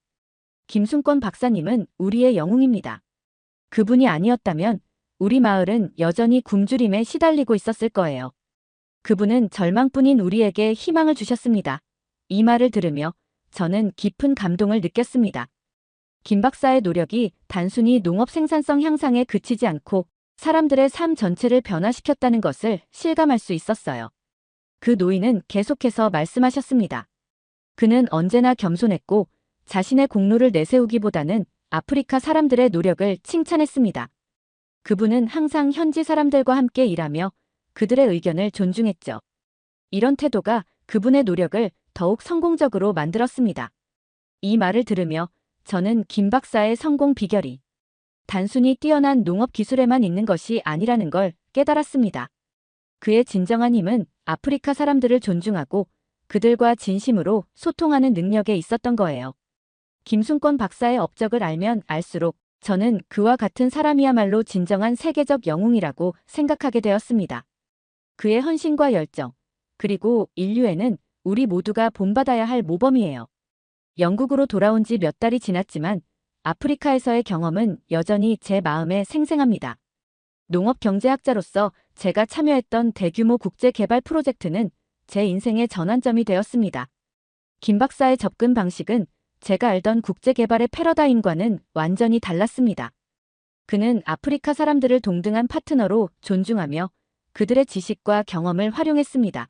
김순권 박사님은 우리의 영웅입니다. 그분이 아니었다면 우리 마을은 여전히 굶주림에 시달리고 있었을 거예요. 그분은 절망뿐인 우리에게 희망을 주셨습니다. 이 말을 들으며 저는 깊은 감동을 느꼈습니다. 김 박사의 노력이 단순히 농업 생산성 향상에 그치지 않고 사람들의 삶 전체를 변화시켰다는 것을 실감할 수 있었어요. 그 노인은 계속해서 말씀하셨습니다. 그는 언제나 겸손했고 자신의 공로를 내세우기보다는 아프리카 사람들의 노력을 칭찬했습니다. 그분은 항상 현지 사람들과 함께 일하며 그들의 의견을 존중했죠. 이런 태도가 그분의 노력을 더욱 성공적으로 만들었습니다. 이 말을 들으며 저는 김 박사의 성공 비결이 단순히 뛰어난 농업 기술에만 있는 것이 아니라는 걸 깨달았습니다. 그의 진정한 힘은 아프리카 사람들을 존중하고 그들과 진심으로 소통하는 능력에 있었던 거예요. 김순권 박사의 업적을 알면 알수록 저는 그와 같은 사람이야말로 진정한 세계적 영웅이라고 생각하게 되었습니다. 그의 헌신과 열정, 그리고 인류애는 우리 모두가 본받아야 할 모범이에요. 영국으로 돌아온 지 몇 달이 지났지만 아프리카에서의 경험은 여전히 제 마음에 생생합니다. 농업경제학자로서 제가 참여했던 대규모 국제개발 프로젝트는 제 인생의 전환점이 되었습니다. 김 박사의 접근 방식은 제가 알던 국제개발의 패러다임과는 완전히 달랐습니다. 그는 아프리카 사람들을 동등한 파트너로 존중하며 그들의 지식과 경험을 활용했습니다.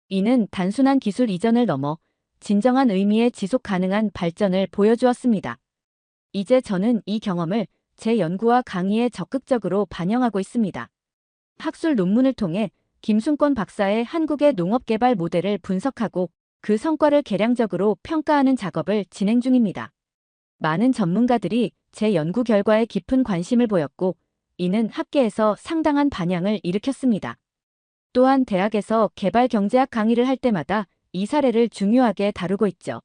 이는 단순한 기술 이전을 넘어 진정한 의미의 지속 가능한 발전을 보여주었습니다. 이제 저는 이 경험을 제 연구와 강의에 적극적으로 반영하고 있습니다. 학술 논문을 통해 김순권 박사의 한국의 농업개발 모델을 분석하고 그 성과를 계량적으로 평가하는 작업을 진행 중입니다. 많은 전문가들이 제 연구 결과에 깊은 관심을 보였고, 이는 학계에서 상당한 반향을 일으켰습니다. 또한 대학에서 개발경제학 강의를 할 때마다 이 사례를 중요하게 다루고 있죠.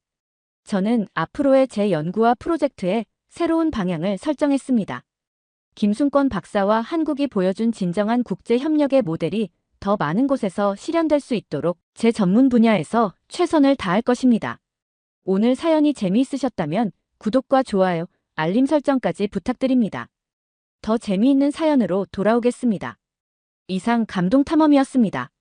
저는 앞으로의 제 연구와 프로젝트에 새로운 방향을 설정했습니다. 김순권 박사와 한국이 보여준 진정한 국제협력의 모델이 더 많은 곳에서 실현될 수 있도록 제 전문 분야에서 최선을 다할 것입니다. 오늘 사연이 재미있으셨다면 구독과 좋아요, 알림 설정까지 부탁드립니다. 더 재미있는 사연으로 돌아오겠습니다. 이상 감동탐험이었습니다.